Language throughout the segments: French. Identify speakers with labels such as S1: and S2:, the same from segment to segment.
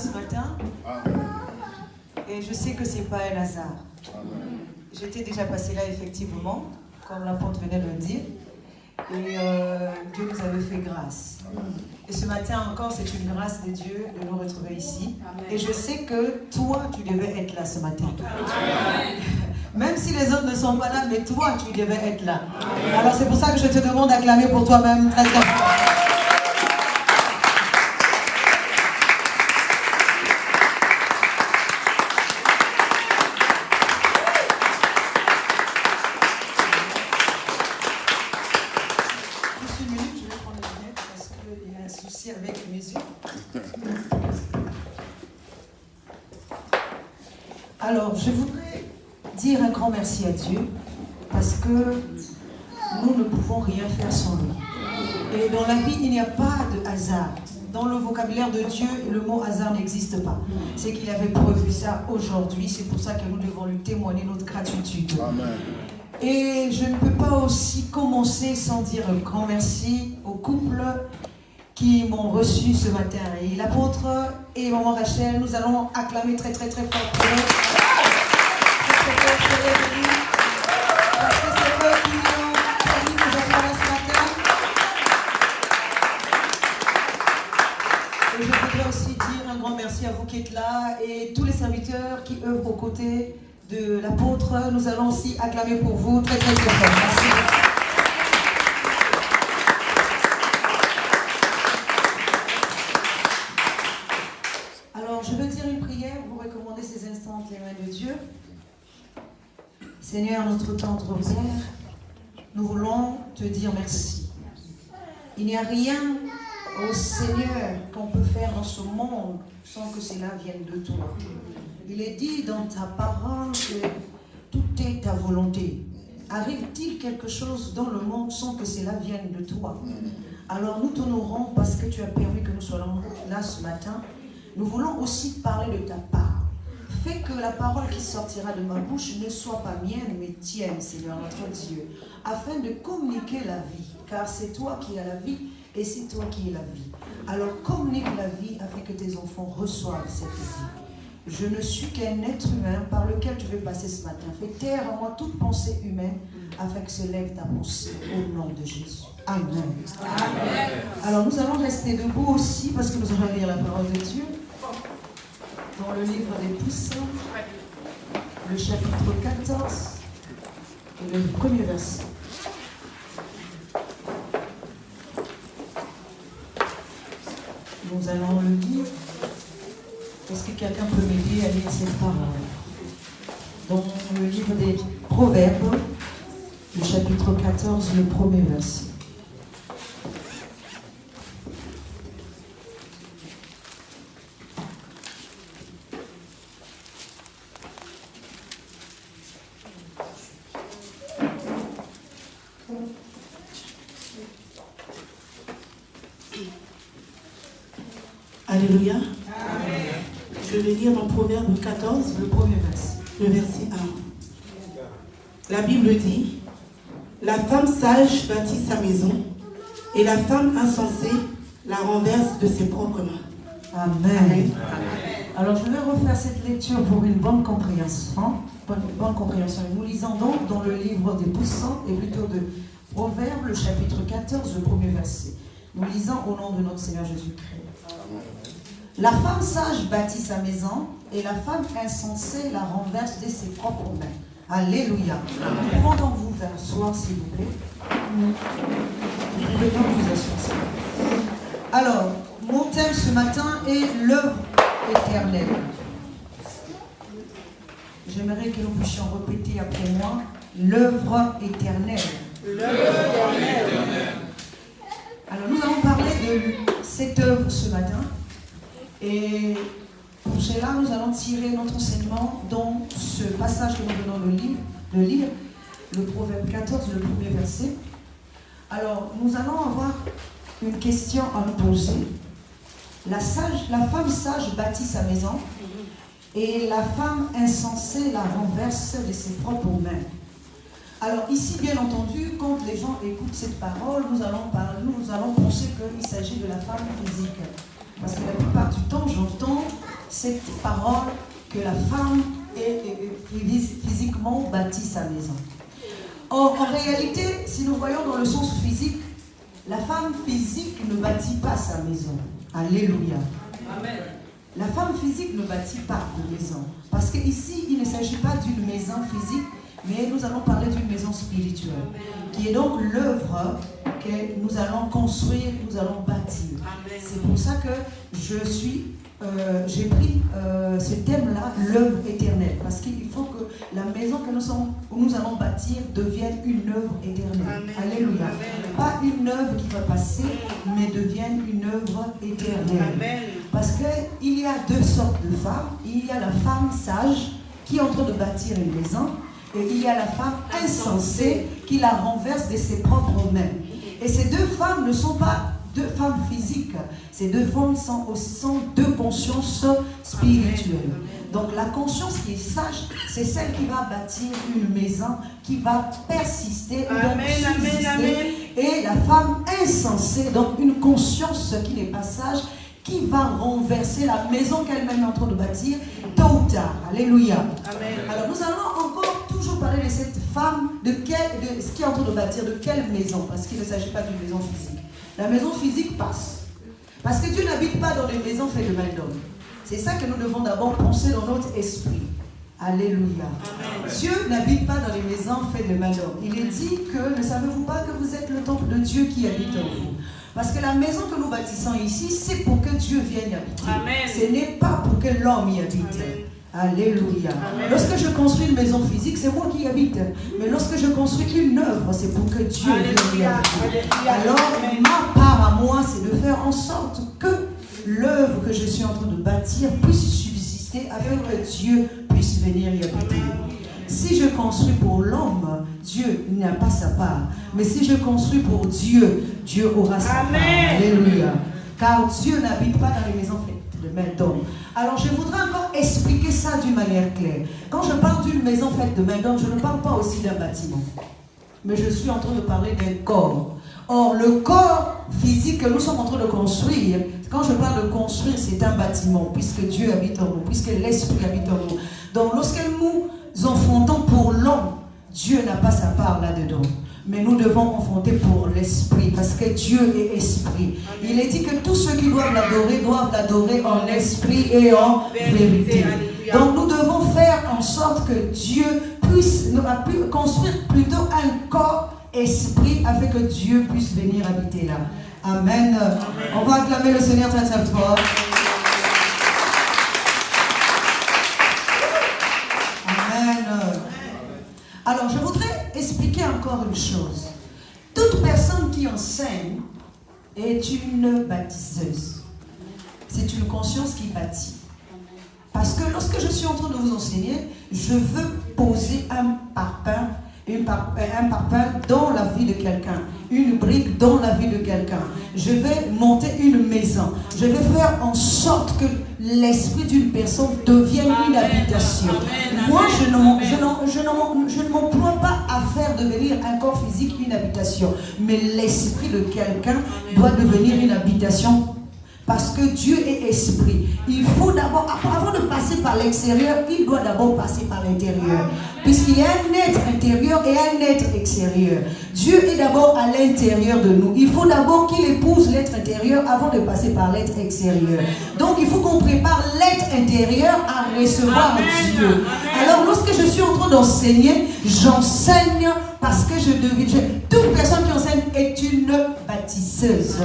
S1: ce matin. Et je sais que ce n'est pas un hasard. J'étais déjà passée là, effectivement, comme l'apôtre venait de le dire. Et Dieu nous avait fait grâce. Et ce matin encore, c'est une grâce de Dieu de nous retrouver ici. Et je sais que toi, tu devais être là ce matin. Même si les autres ne sont pas là, mais toi, tu devais être là. Alors c'est pour ça que je te demande d'acclamer pour toi-même très très fort. Avec mes yeux. Alors, je voudrais dire un grand merci à Dieu parce que nous ne pouvons rien faire sans lui. Et dans la vie, il n'y a pas de hasard. Dans le vocabulaire de Dieu, le mot hasard n'existe pas. C'est qu'il avait prévu ça aujourd'hui. C'est pour ça que nous devons lui témoigner notre gratitude. Amen. Et je ne peux pas aussi commencer sans dire un grand merci au couple qui m'ont reçu ce matin. Et l'apôtre et maman Rachel, nous allons acclamer très très très fort pour eux. Très très fort, parce que c'est eux qui ont permis que je sois là ce matin. Et je voudrais aussi dire un grand merci à vous qui êtes là et tous les serviteurs qui œuvrent aux côtés de l'apôtre. Nous allons aussi acclamer pour vous très très très fort. Merci. Je veux dire une prière, vous recommandez ces instants entre les mains de Dieu. Seigneur, notre tendre Père, nous voulons te dire merci. Il n'y a rien, ô Seigneur, qu'on peut faire dans ce monde sans que cela vienne de toi. Il est dit dans ta parole que tout est ta volonté. Arrive-t-il quelque chose dans le monde sans que cela vienne de toi? Alors nous t'honorons parce que tu as permis que nous soyons là ce matin. Nous voulons aussi parler de ta part. Fais que la parole qui sortira de ma bouche ne soit pas mienne, mais tienne, Seigneur notre Dieu, afin de communiquer la vie, car c'est toi qui as la vie et c'est toi qui es la vie. Alors communique la vie afin que tes enfants reçoivent cette vie. Je ne suis qu'un être humain par lequel tu veux passer ce matin. Fais taire en moi toute pensée humaine afin que se lève ta pensée au nom de Jésus. Amen. Amen. Alors nous allons rester debout aussi parce que nous allons lire la parole de Dieu. Dans le livre des Psaumes, le chapitre 14 et le premier verset. Nous allons le lire. Est-ce que quelqu'un peut m'aider à lire cette parole? Dans le livre des Proverbes, le chapitre 14, le premier verset.
S2: Alléluia. Amen. Je vais lire dans Proverbe 14,
S1: le premier verset.
S2: Le verset 1. La Bible dit: la femme sage bâtit sa maison, et la femme insensée la renverse de ses propres mains.
S1: Amen. Amen. Alors je vais refaire cette lecture pour une bonne compréhension. Nous lisons donc dans le livre des Psaumes, et plutôt de Proverbes, le chapitre 14, le premier verset. Nous lisons au nom de notre Seigneur Jésus-Christ. La femme sage bâtit sa maison, et la femme insensée la renverse de ses propres mains. Alléluia. Nous pouvons donc vous asseoir, s'il vous plaît. Vous pouvez donc vous asseoir. Alors, mon thème ce matin est l'œuvre éternelle. J'aimerais que nous puissions répéter après moi l'œuvre éternelle. L'œuvre éternelle. Alors, nous allons parler de cette œuvre ce matin. Et pour cela, nous allons tirer notre enseignement dans ce passage que nous venons de lire, le Proverbe 14, le premier verset. Alors, nous allons avoir une question à nous poser. La femme sage bâtit sa maison, et la femme insensée la renverse de ses propres mains. Alors ici, bien entendu, quand les gens écoutent cette parole, nous allons penser qu'il s'agit de la femme physique. Parce que la plupart du temps, j'entends cette parole que la femme physiquement bâtit sa maison. Or, en réalité, si nous voyons dans le sens physique, la femme physique ne bâtit pas sa maison. Alléluia. Amen. La femme physique ne bâtit pas de maison. Parce qu'ici, il ne s'agit pas d'une maison physique, mais nous allons parler d'une maison spirituelle, qui est donc l'œuvre que nous allons construire, nous allons bâtir. C'est pour ça que j'ai pris ce thème-là, l'œuvre éternelle, parce qu'il faut que la maison que nous allons bâtir devienne une œuvre éternelle. Amen. Alléluia. Amen. Pas une œuvre qui va passer, mais devienne une œuvre éternelle. Amen. Parce qu'il y a deux sortes de femmes. Il y a la femme sage qui est en train de bâtir une maison, et il y a la femme insensée qui la renverse de ses propres mains. Et ces deux femmes ne sont pas deux femmes physiques. Ces deux femmes sont deux consciences spirituelles. Donc la conscience qui est sage, c'est celle qui va bâtir une maison, qui va persister, et la femme insensée, donc une conscience qui n'est pas sage, qui va renverser la maison qu'elle-même est en train de bâtir tôt ou tard. Alléluia. Amen. Alors nous allons encore toujours parler de cette femme, de ce qui est en train de bâtir, de quelle maison, parce qu'il ne s'agit pas d'une maison physique. La maison physique passe. Parce que Dieu n'habite pas dans les maisons faites de main d'homme. C'est ça que nous devons d'abord penser dans notre esprit. Alléluia. Amen. Dieu n'habite pas dans les maisons faites de main d'homme. Il est dit que, ne savez-vous pas que vous êtes le temple de Dieu qui habite en vous? Parce que la maison que nous bâtissons ici, c'est pour que Dieu vienne y habiter. Amen. Ce n'est pas pour que l'homme y habite. Amen. Alléluia. Amen. Lorsque je construis une maison physique, c'est moi qui y habite. Mais lorsque je construis une œuvre, c'est pour que Dieu vienne y habiter. Alors, ma part à moi, c'est de faire en sorte que l'œuvre que je suis en train de bâtir puisse subsister afin que Dieu puisse venir y habiter. Si je construis pour l'homme, Dieu n'a pas sa part. Mais si je construis pour Dieu, Dieu aura sa part. Alléluia. Car Dieu n'habite pas dans les maisons faites de main d'homme. Alors je voudrais encore expliquer ça d'une manière claire. Quand je parle d'une maison faite de main d'homme, je ne parle pas aussi d'un bâtiment. Mais je suis en train de parler d'un corps. Or, le corps physique que nous sommes en train de construire, quand je parle de construire, c'est un bâtiment, puisque Dieu habite en nous, puisque l'Esprit habite en nous. Donc, lorsque nous enfantons pour l'homme, Dieu n'a pas sa part là-dedans. Mais nous devons enfanter pour l'Esprit, parce que Dieu est Esprit. Il est dit que tous ceux qui doivent l'adorer en esprit et en vérité. Donc, nous devons faire en sorte que Dieu puisse construire plutôt un corps esprit afin que Dieu puisse venir habiter là. Amen. Amen. On va acclamer le Seigneur très très fort. Amen. Alors je voudrais expliquer encore une chose. Toute personne qui enseigne est une bâtisseuse. C'est une conscience qui bâtit. Parce que lorsque je suis en train de vous enseigner, je veux poser un parpaing dans la vie de quelqu'un, une brique dans la vie de quelqu'un. Je vais monter une maison. Je vais faire en sorte que l'esprit d'une personne devienne une habitation. Moi, je ne m'emploie pas à faire devenir un corps physique une habitation, mais l'esprit de quelqu'un doit devenir une habitation. Parce que Dieu est esprit. Il faut d'abord, avant de passer par l'extérieur, il doit d'abord passer par l'intérieur. Puisqu'il y a un être intérieur et un être extérieur. Dieu est d'abord à l'intérieur de nous. Il faut d'abord qu'il épouse l'être intérieur avant de passer par l'être extérieur. Donc il faut qu'on prépare l'être intérieur à recevoir Dieu. Alors lorsque je suis en train d'enseigner, j'enseigne parce que toute personne qui enseigne est une bâtisseuse.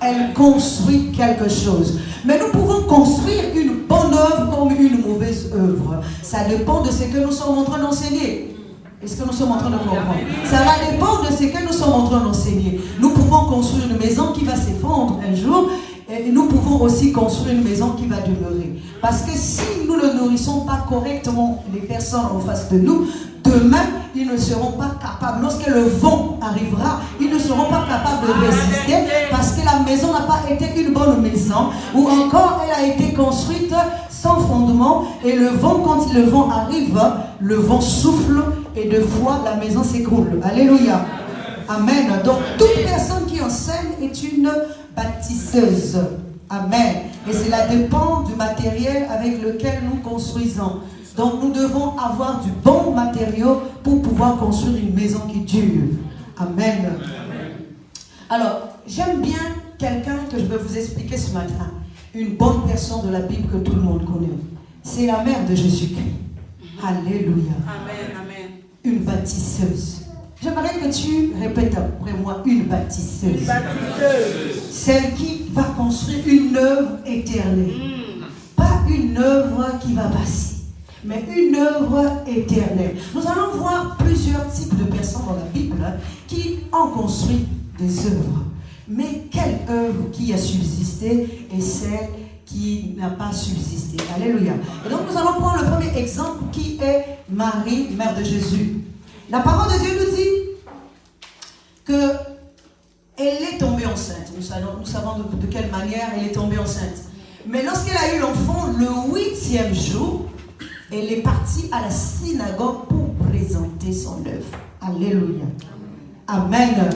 S1: Elle construit quelque chose. Mais nous pouvons construire une bonne œuvre comme une mauvaise œuvre. Ça dépend de ce que nous sommes en train d'enseigner. Est-ce que nous sommes en train de comprendre? Ça va dépendre de ce que nous sommes en train d'enseigner. Nous pouvons construire une maison qui va s'effondrer un jour. Et nous pouvons aussi construire une maison qui va demeurer. Parce que si nous ne nourrissons pas correctement les personnes en face de nous, demain, ils ne seront pas capables. Lorsque le vent arrivera, ils ne seront pas capables de résister parce que la maison n'a pas été une bonne maison ou encore elle a été construite sans fondement et le vent, quand le vent arrive, le vent souffle et deux fois la maison s'écroule. Alléluia. Amen. Donc toute personne qui enseigne est une bâtisseuse. Amen. Et cela dépend du matériel avec lequel nous construisons. Donc nous devons avoir du bon matériau pour pouvoir construire une maison qui dure. Amen. Alors, j'aime bien quelqu'un que je vais vous expliquer ce matin. Une bonne personne de la Bible que tout le monde connaît. C'est la mère de Jésus-Christ. Alléluia.
S2: Amen, amen.
S1: Une bâtisseuse. J'aimerais que tu répètes après moi, une bâtisseuse.
S2: Une bâtisseuse.
S1: Celle qui va construire une œuvre éternelle. Pas une œuvre qui va passer, mais une œuvre éternelle. Nous allons voir plusieurs types de personnes dans la Bible qui ont construit des œuvres. Mais quelle œuvre qui a subsisté et celle qui n'a pas subsisté. Alléluia. Et donc nous allons prendre le premier exemple qui est Marie, mère de Jésus. La parole de Dieu nous dit qu'elle est tombée enceinte. Nous savons de quelle manière elle est tombée enceinte. Mais lorsqu'elle a eu l'enfant, le 8e jour, elle est partie à la synagogue pour présenter son œuvre. Alléluia. Amen.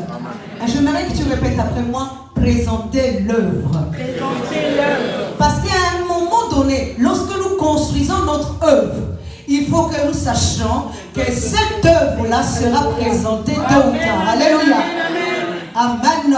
S1: Et j'aimerais que tu répètes après moi, présenter l'œuvre.
S2: Présenter l'œuvre.
S1: Parce qu'à un moment donné, lorsque nous construisons notre œuvre, il faut que nous sachions que cette œuvre-là sera présentée tôt ou tard. Alléluia. Amen.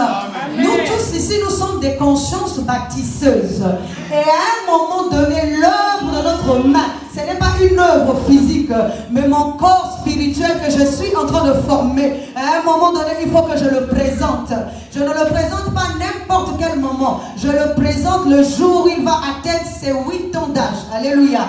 S1: Nous tous ici, nous sommes des consciences bâtisseuses. Et à un moment donné, l'œuvre de notre main, ce n'est pas une œuvre physique, mais mon corps spirituel que je suis en train de former. À un moment donné, il faut que je le présente. Je ne le présente pas n'importe quel moment. Je le présente le jour où il va atteindre ses 8 ans d'âge. Alléluia.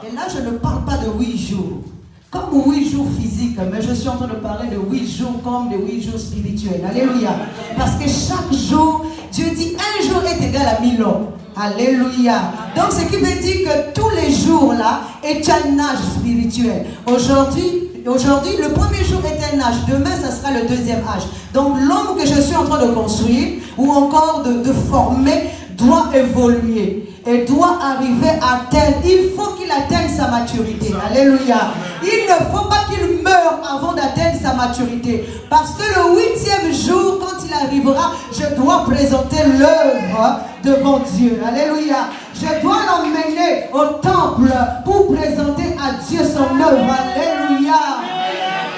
S1: Et là, je ne parle pas de 8 jours. Comme 8 jours physiques, mais je suis en train de parler de 8 jours comme de 8 jours spirituels. Alléluia. Parce que chaque jour, Dieu dit un jour est égal à 1000 ans. Alléluia. Donc ce qui veut dire que tous les jours là est un âge spirituel. Aujourd'hui, le premier jour est un âge. Demain, ça sera le deuxième âge. Donc l'homme que je suis en train de construire ou encore de former doit évoluer. Et doit arriver à atteindre. Il faut qu'il atteigne sa maturité. Alléluia. Il ne faut pas qu'il meure avant d'atteindre sa maturité. Parce que le 8e jour, quand il arrivera, je dois présenter l'œuvre devant Dieu. Alléluia. Je dois l'emmener au temple pour présenter à Dieu son œuvre. Alléluia.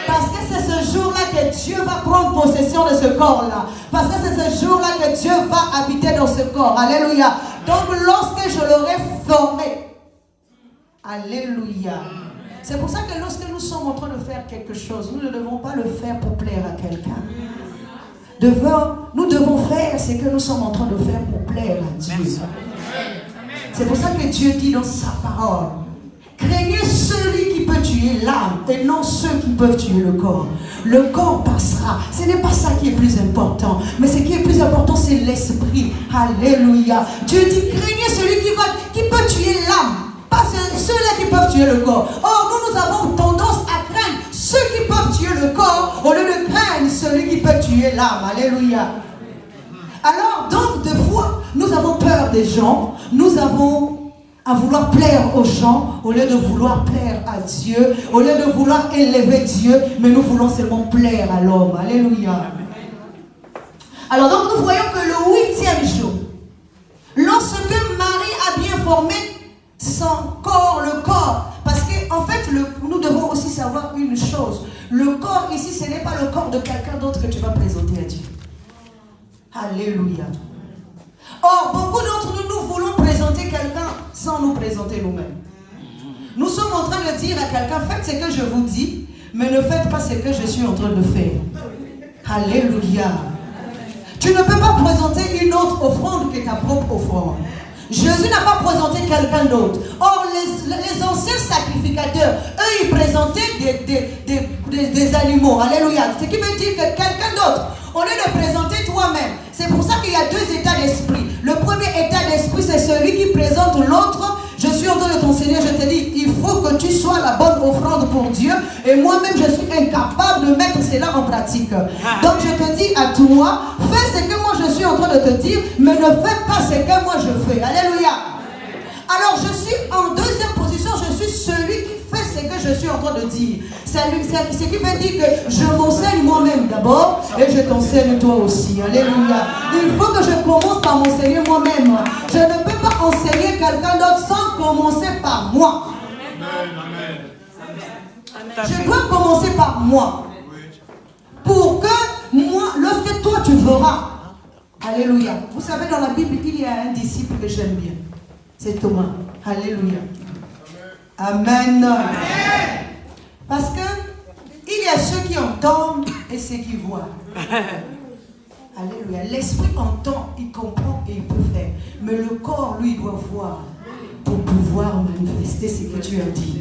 S1: Parce que c'est ce jour-là que Dieu va prendre possession de ce corps-là. Parce que c'est ce jour-là que Dieu va habiter dans ce corps. Alléluia. Donc lorsque je l'aurai formé, alléluia. C'est pour ça que lorsque nous sommes en train de faire quelque chose, nous ne devons pas le faire pour plaire à quelqu'un. Nous devons faire ce que nous sommes en train de faire pour plaire à Dieu. C'est pour ça que Dieu dit dans sa parole, craignez celui qui peut tuer l'âme et non ceux qui peuvent tuer le corps. Le corps passera. Ce n'est pas ça qui est plus important. Mais ce qui est plus important, c'est l'esprit. Alléluia. Dieu dit, craignez celui qui peut tuer l'âme. Pas ceux-là qui peuvent tuer le corps. Or, nous avons tendance à craindre ceux qui peuvent tuer le corps au lieu de craindre celui qui peut tuer l'âme. Alléluia. Alors, donc, des fois, nous avons peur des gens. Nous avons à vouloir plaire aux gens au lieu de vouloir plaire à Dieu, au lieu de vouloir élever Dieu, mais nous voulons seulement plaire à l'homme. Alléluia. Alors donc nous voyons que le 8e jour, lorsque Marie a bien formé son corps, le corps, parce qu'en fait nous devons aussi savoir une chose, le corps ici ce n'est pas le corps de quelqu'un d'autre que tu vas présenter à Dieu. Alléluia. Or, beaucoup d'entre nous, nous voulons présenter quelqu'un sans nous présenter nous-mêmes. Nous sommes en train de dire à quelqu'un, faites ce que je vous dis, mais ne faites pas ce que je suis en train de faire. Alléluia. Tu ne peux pas présenter une autre offrande que ta propre offrande. Jésus n'a pas présenté quelqu'un d'autre. Or, les anciens sacrificateurs, eux, ils présentaient des animaux. Alléluia. Ce qui veut dire que quelqu'un d'autre, au lieu de présenter toi-même, c'est pour ça qu'il y a 2 états d'esprit. Le premier état d'esprit, c'est celui qui présente l'autre. Je suis en train de t'enseigner, je te dis, il faut que tu sois la bonne offrande pour Dieu. Et moi-même, je suis incapable de mettre cela en pratique. Donc, je te dis à toi, fais ce que moi je suis en train de te dire, mais ne fais pas ce que moi je fais. Alléluia. Alors, je suis en 2e position, je suis celui qui fait ce que je suis en train de dire. Ce qui veut dire que je m'enseigne moi-même d'abord et je t'enseigne toi aussi. Alléluia. Il faut que je commence par m'enseigner moi-même. Je ne peux pas enseigner quelqu'un d'autre sans commencer par moi. Je dois commencer par moi. Pour que moi, lorsque toi tu verras, alléluia. Vous savez, dans la Bible, il y a un disciple que j'aime bien. C'est Thomas. Alléluia. Amen. Parce que il y a ceux qui entendent et ceux qui voient. Alléluia. L'esprit entend, il comprend et il peut faire. Mais le corps, lui, doit voir pour pouvoir manifester ce que tu as dit.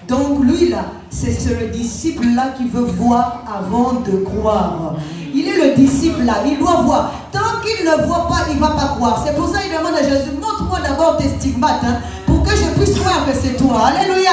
S1: Donc lui là, c'est ce disciple-là qui veut voir avant de croire. Il est le disciple là, il doit voir. Tant qu'il ne voit pas, il ne va pas croire. C'est pour ça qu'il demande à Jésus, montre-moi d'abord tes stigmates, pour que je puisse croire que c'est toi. Alléluia.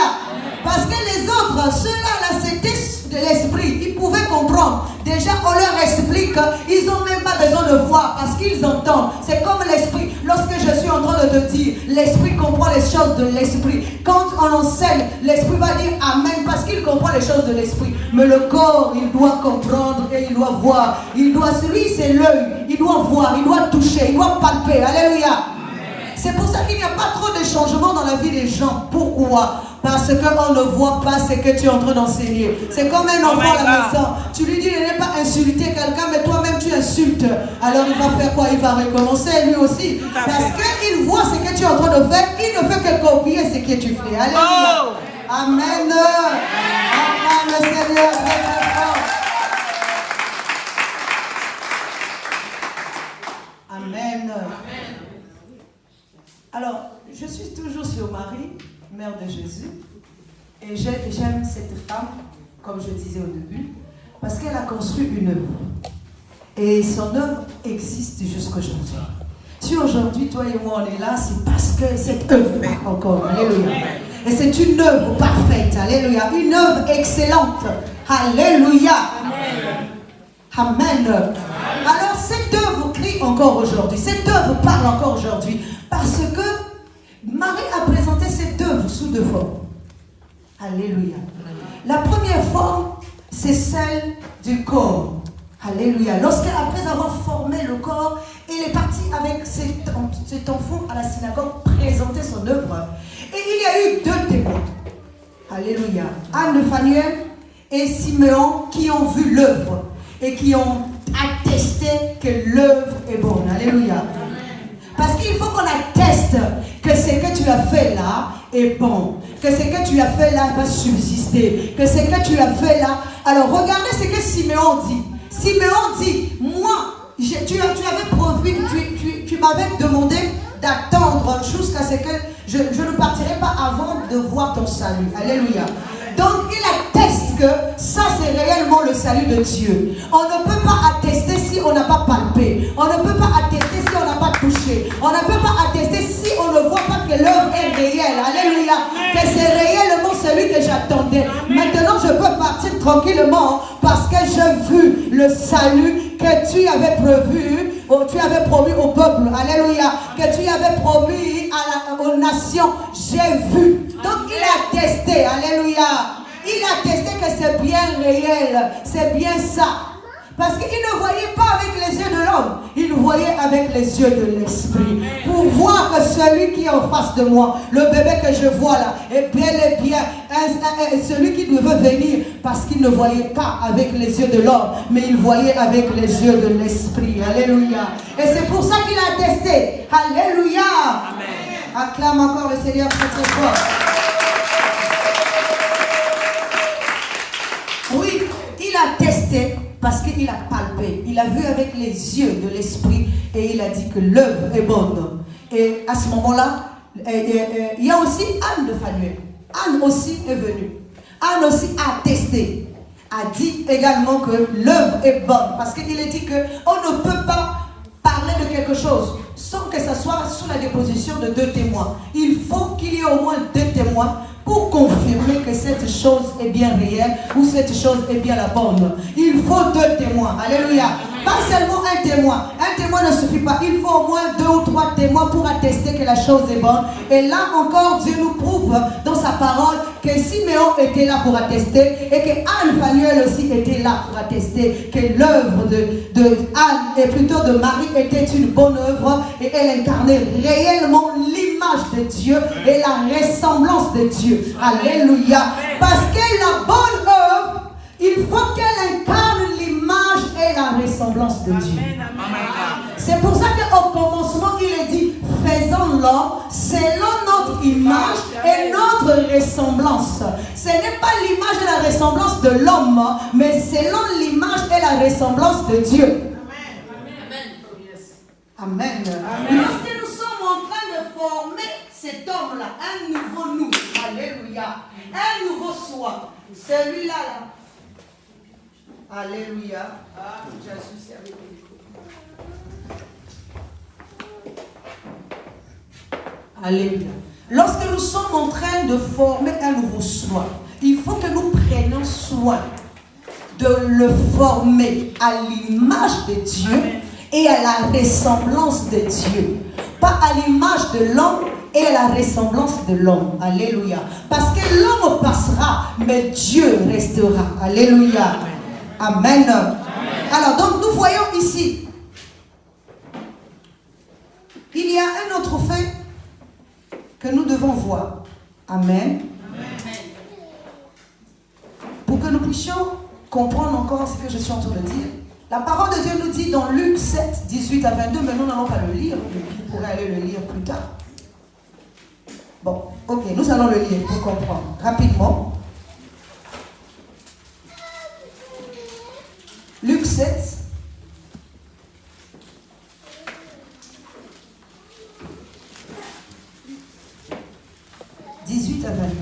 S1: Parce que les autres, ceux-là, là, c'était de l'esprit. Ils pouvaient comprendre. Déjà, on leur explique qu'ils n'ont même pas besoin de voir parce qu'ils entendent. C'est comme l'esprit. Lorsque je suis en train de te dire, l'esprit comprend les choses de l'esprit. Quand on enseigne, l'esprit va dire Amen parce qu'il comprend les choses de l'esprit. Mais le corps, il doit comprendre et il doit voir. Celui, c'est l'œil. Il doit voir, il doit toucher, il doit palper. Alléluia. C'est pour ça qu'il n'y a pas trop de changements dans la vie des gens. Pourquoi? Parce qu'on ne voit pas ce que tu es en train d'enseigner. C'est comme un enfant à la maison. Tu lui dis de ne pas insulter quelqu'un, mais toi-même tu insultes. Alors il va faire quoi? Il va recommencer lui aussi. Parce qu'il voit ce que tu es en train de faire. Il ne fait que copier ce que tu fais. Alléluia. Amen. Amen, le Seigneur est très fort. Amen. Alors, je suis toujours sur Marie, mère de Jésus, et j'aime cette femme, comme je disais au début, parce qu'elle a construit une œuvre. Et son œuvre existe jusqu'aujourd'hui. Si aujourd'hui, toi et moi, on est là, c'est parce que cette œuvre est encore. Alléluia. Et c'est une œuvre parfaite. Alléluia. Une œuvre excellente. Alléluia. Amen. Alors, cette œuvre crie encore aujourd'hui. Cette œuvre parle encore aujourd'hui. Parce que Marie a présenté cette œuvre sous deux formes. Alléluia. La première forme, c'est celle du corps. Alléluia. Lorsqu'après avoir formé le corps, elle est partie avec cet enfant à la synagogue présenter son œuvre. Et il y a eu deux témoins. Alléluia. Anne de Phanuel et Siméon qui ont vu l'œuvre et qui ont attesté que l'œuvre est bonne. Alléluia. Parce qu'il faut qu'on atteste que ce que tu as fait là est bon. Que ce que tu as fait là va subsister. Que ce que tu as fait là... Alors regardez ce que Siméon dit. Siméon dit, moi, tu m'avais demandé d'attendre jusqu'à ce que je ne partirai pas avant de voir ton salut. Alléluia. Donc il atteste que ça c'est réellement le salut de Dieu. On ne peut pas attester si on n'a pas palpé. On ne peut pas attester si on n'a pas touché. On ne peut pas attester si on ne voit pas que l'œuvre est réelle. Alléluia. Que c'est réellement celui que j'attendais. Maintenant je peux partir tranquillement parce que j'ai vu le salut que tu avais prévu. Tu avais promis au peuple, alléluia, que tu avais promis aux nations, j'ai vu. Donc il a attesté, alléluia, il a attesté que c'est bien réel, c'est bien ça. Parce qu'il ne voyait pas avec les yeux de l'homme, il voyait avec les yeux de l'esprit. Pour voir que celui qui est en face de moi, le bébé que je vois là, est bel et bien celui qui devait venir. Parce qu'il ne voyait pas avec les yeux de l'homme, mais il voyait avec les yeux de l'esprit. Alléluia. Et c'est pour ça qu'il a attesté. Alléluia. Amen. Acclame encore le Seigneur très très fort. Oui, il a attesté. Parce qu'il a palpé, il a vu avec les yeux de l'esprit et il a dit que l'œuvre est bonne. Et à ce moment-là, il y a aussi Anne de Phanuel. Anne aussi est venue. Anne aussi a attesté, a dit également que l'œuvre est bonne. Parce qu'il est dit qu'on ne peut pas parler de quelque chose sans que ça soit sous la déposition de deux témoins. Il faut qu'il y ait au moins deux témoins pour confirmer que cette chose est bien réelle ou cette chose est bien la bonne. Il faut deux témoins. Alléluia. Pas seulement un témoin. Un Un témoin ne suffit pas. Il faut au moins 2 ou 3 témoins pour attester que la chose est bonne. Et là encore, Dieu nous prouve dans sa parole que Siméon était là pour attester et que Anne Fanuel aussi était là pour attester que l'œuvre de Anne et plutôt de Marie était une bonne œuvre et elle incarnait réellement l'image de Dieu et la ressemblance de Dieu. Alléluia. Parce que la bonne œuvre, il faut qu'elle incarne l'image et la ressemblance de Dieu. C'est pour ça qu'au commencement, il est dit, faisons l'homme selon notre image et notre ressemblance. Ce n'est pas l'image et la ressemblance de l'homme, mais selon l'image et la ressemblance de Dieu. Amen. Lorsque nous sommes en train de former cet homme-là, un nouveau nous, alléluia, un nouveau soi, celui-là, alléluia, j'associe avec lui. Alléluia. Lorsque nous sommes en train de former un nouveau soi, il faut que nous prenions soin de le former à l'image de Dieu et à la ressemblance de Dieu. Pas à l'image de l'homme et à la ressemblance de l'homme. Alléluia. Parce que l'homme passera, mais Dieu restera. Alléluia. Amen. Alors, donc, nous voyons ici, il y a un autre fait que nous devons voir. Amen. Pour que nous puissions comprendre encore ce que je suis en train de dire. La parole de Dieu nous dit dans Luc 7, 18 à 22, mais nous n'allons pas le lire, vous pourrez aller le lire plus tard. Bon, ok, nous allons le lire pour comprendre rapidement. Luc 7. À 22.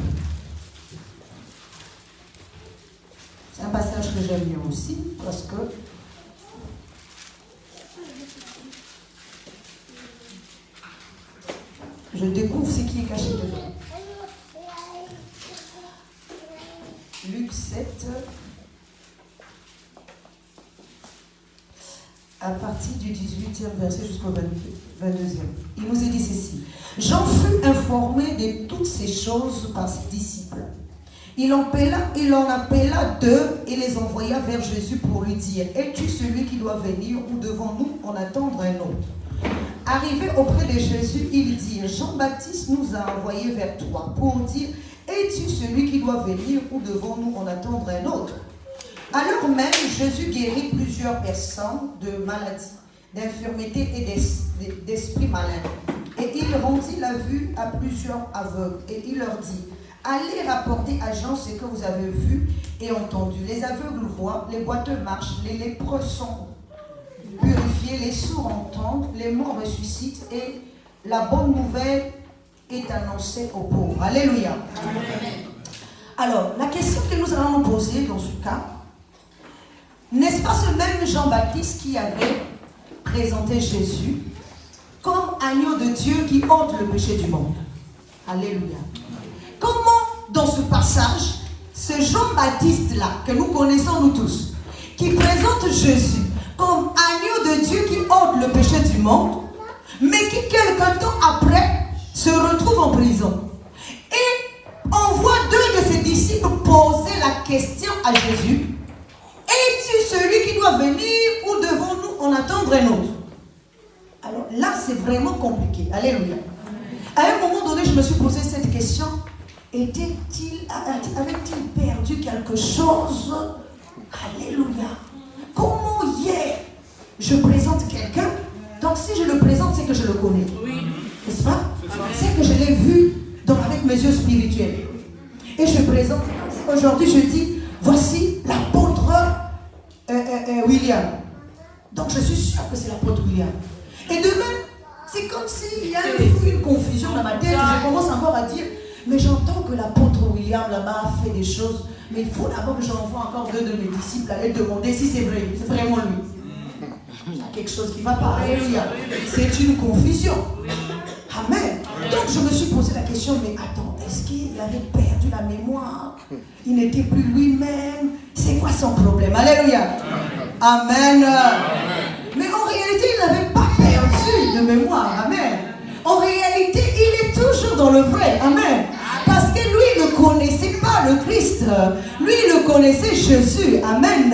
S1: C'est un passage que j'aime bien aussi parce que je découvre ce qui est caché dedans. Luc 7, à partir du 18e verset jusqu'au 22e. Il nous est dit ceci. Jean fut informé de toutes ces choses par ses disciples. Il en appela 2 et les envoya vers Jésus pour lui dire, es-tu celui qui doit venir ou devons-nous en attendre un autre? Arrivé auprès de Jésus, il dit, Jean-Baptiste nous a envoyés vers toi pour dire, es-tu celui qui doit venir ou devons-nous en attendre un autre? Alors même, Jésus guérit plusieurs personnes de maladies, d'infirmités et d'esprits malins. Et il rendit la vue à plusieurs aveugles. Et il leur dit, allez rapporter à Jean ce que vous avez vu et entendu. Les aveugles voient, les boiteux marchent, les lépreux sont purifiés, les sourds entendent, les morts ressuscitent et la bonne nouvelle est annoncée aux pauvres. Alléluia. Amen. Alors, la question que nous allons nous poser dans ce cas, n'est-ce pas ce même Jean-Baptiste qui avait présenté Jésus comme agneau de Dieu qui ôte le péché du monde? Alléluia. Comment, dans ce passage, ce Jean-Baptiste-là, que nous connaissons nous tous, qui présente Jésus comme agneau de Dieu qui ôte le péché du monde, mais qui, quelque temps après, se retrouve en prison. Et on voit 2 de ses disciples poser la question à Jésus, es-tu celui qui doit venir ou devons-nous en attendre un autre? Alors là, c'est vraiment compliqué. Alléluia. À un moment donné, je me suis posé cette question. Avait-il perdu quelque chose? Alléluia. Comment hier, je présente quelqu'un? Donc si je le présente, c'est que je le connais. Oui. N'est-ce pas? C'est que je l'ai vu avec mes yeux spirituels. Et je présente. Aujourd'hui, je dis, voici l'apôtre William. Donc je suis sûre que c'est l'apôtre William. Et demain, c'est comme s'il y a une confusion dans ma tête. Je commence encore à dire, mais j'entends que l'apôtre William là-bas a fait des choses, mais il faut d'abord que j'envoie encore 2 de mes disciples aller demander si c'est vrai, c'est vraiment lui. Il y a quelque chose qui ne va pas. Alléluia. C'est une confusion. Amen. Donc je me suis posé la question, mais attends, est-ce qu'il avait perdu la mémoire? Il n'était plus lui-même? C'est quoi son problème? Alléluia. Amen. Mais en réalité, il n'avait mémoire. Amen. En réalité, il est toujours dans le vrai. Amen. Parce que lui ne connaissait pas le Christ. Lui ne connaissait Jésus. Amen.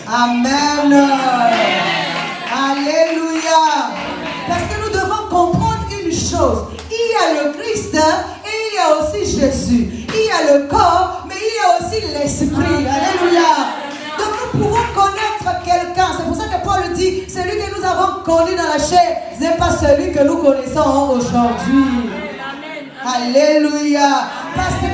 S1: Amen. Alléluia. Parce que nous devons comprendre une chose. Il y a le Christ et il y a aussi Jésus. Il y a le corps, mais il y a aussi l'esprit. Alléluia. Donc nous pouvons connaître quelqu'un. C'est pour ça que Paul dit, celui que nous avons connu dans la chair, ce n'est pas celui que nous connaissons aujourd'hui. Alléluia. Parce que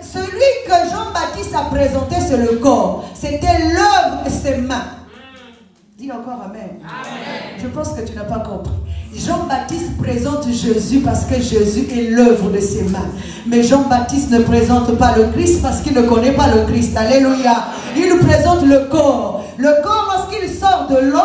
S1: celui que Jean-Baptiste a présenté, c'est le corps. C'était l'œuvre de ses mains. Dis encore amen. Amen. Je pense que tu n'as pas compris. Jean-Baptiste présente Jésus parce que Jésus est l'œuvre de ses mains. Mais Jean-Baptiste ne présente pas le Christ parce qu'il ne connaît pas le Christ. Alléluia. Il nous présente le corps. Le corps, lorsqu'il sort de l'eau,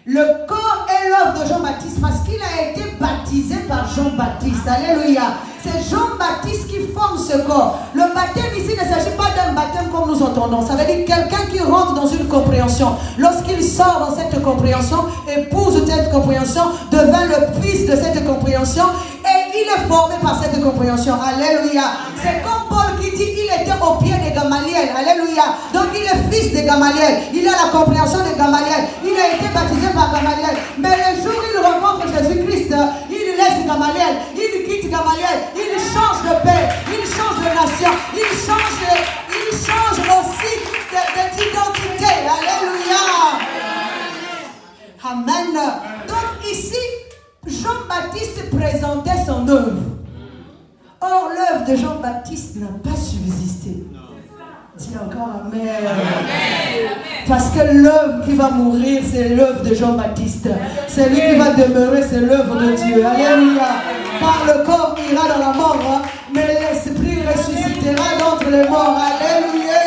S1: le corps est l'œuvre de Jean-Baptiste parce qu'il a été baptisé par Jean-Baptiste. Alléluia. C'est Jean-Baptiste qui forme ce corps. Le baptême ici ne s'agit pas d'un baptême comme nous entendons. Ça veut dire quelqu'un qui rentre dans une compréhension. Lorsqu'il sort dans cette compréhension, épouse cette compréhension, devint le fils de cette compréhension et il est formé par cette compréhension. Alléluia. C'est comme Paul qui dit, il était au pied de Gamaliel. Alléluia. Donc il est fils de Gamaliel. Il a la compréhension de Gamaliel. Il a été baptisé par Gamaliel. Mais le jour où il rencontre Jésus-Christ, il laisse Gamaliel. Il quitte Gamaliel. Il change de père. Il change de nation. Il change aussi d'identité. Alléluia. Amen. Donc ici, Jean-Baptiste présentait son œuvre. Or, l'œuvre de Jean-Baptiste n'a pas subsisté. Dis encore amen. Parce que l'œuvre qui va mourir, c'est l'œuvre de Jean-Baptiste. Celui qui va demeurer, c'est l'œuvre de Dieu. Alléluia. Car le corps ira dans la mort, mais l'esprit ressuscitera d'entre les morts. Alléluia.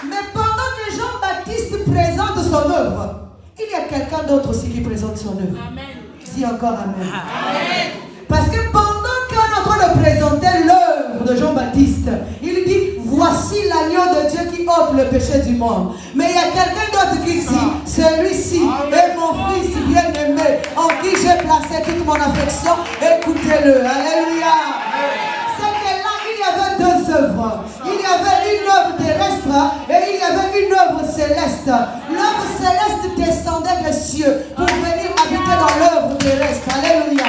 S1: Mais pendant que Jean-Baptiste présente son œuvre, il y a quelqu'un d'autre aussi qui présente son œuvre. Dis encore amen. Parce que pendant qu'on est en train de présenter l'œuvre de Jean-Baptiste, il dit, voici l'agneau de Dieu qui ôte le péché du monde. Mais il y a quelqu'un d'autre qui dit, celui-ci est mon fils bien-aimé, en qui j'ai placé toute mon affection. Écoutez-le. Alléluia. C'est que là, il y avait deux œuvres. Il y avait une œuvre terrestre et il y avait une œuvre céleste. L'œuvre céleste descendait des cieux pour venir habiter dans l'œuvre terrestre. Alléluia.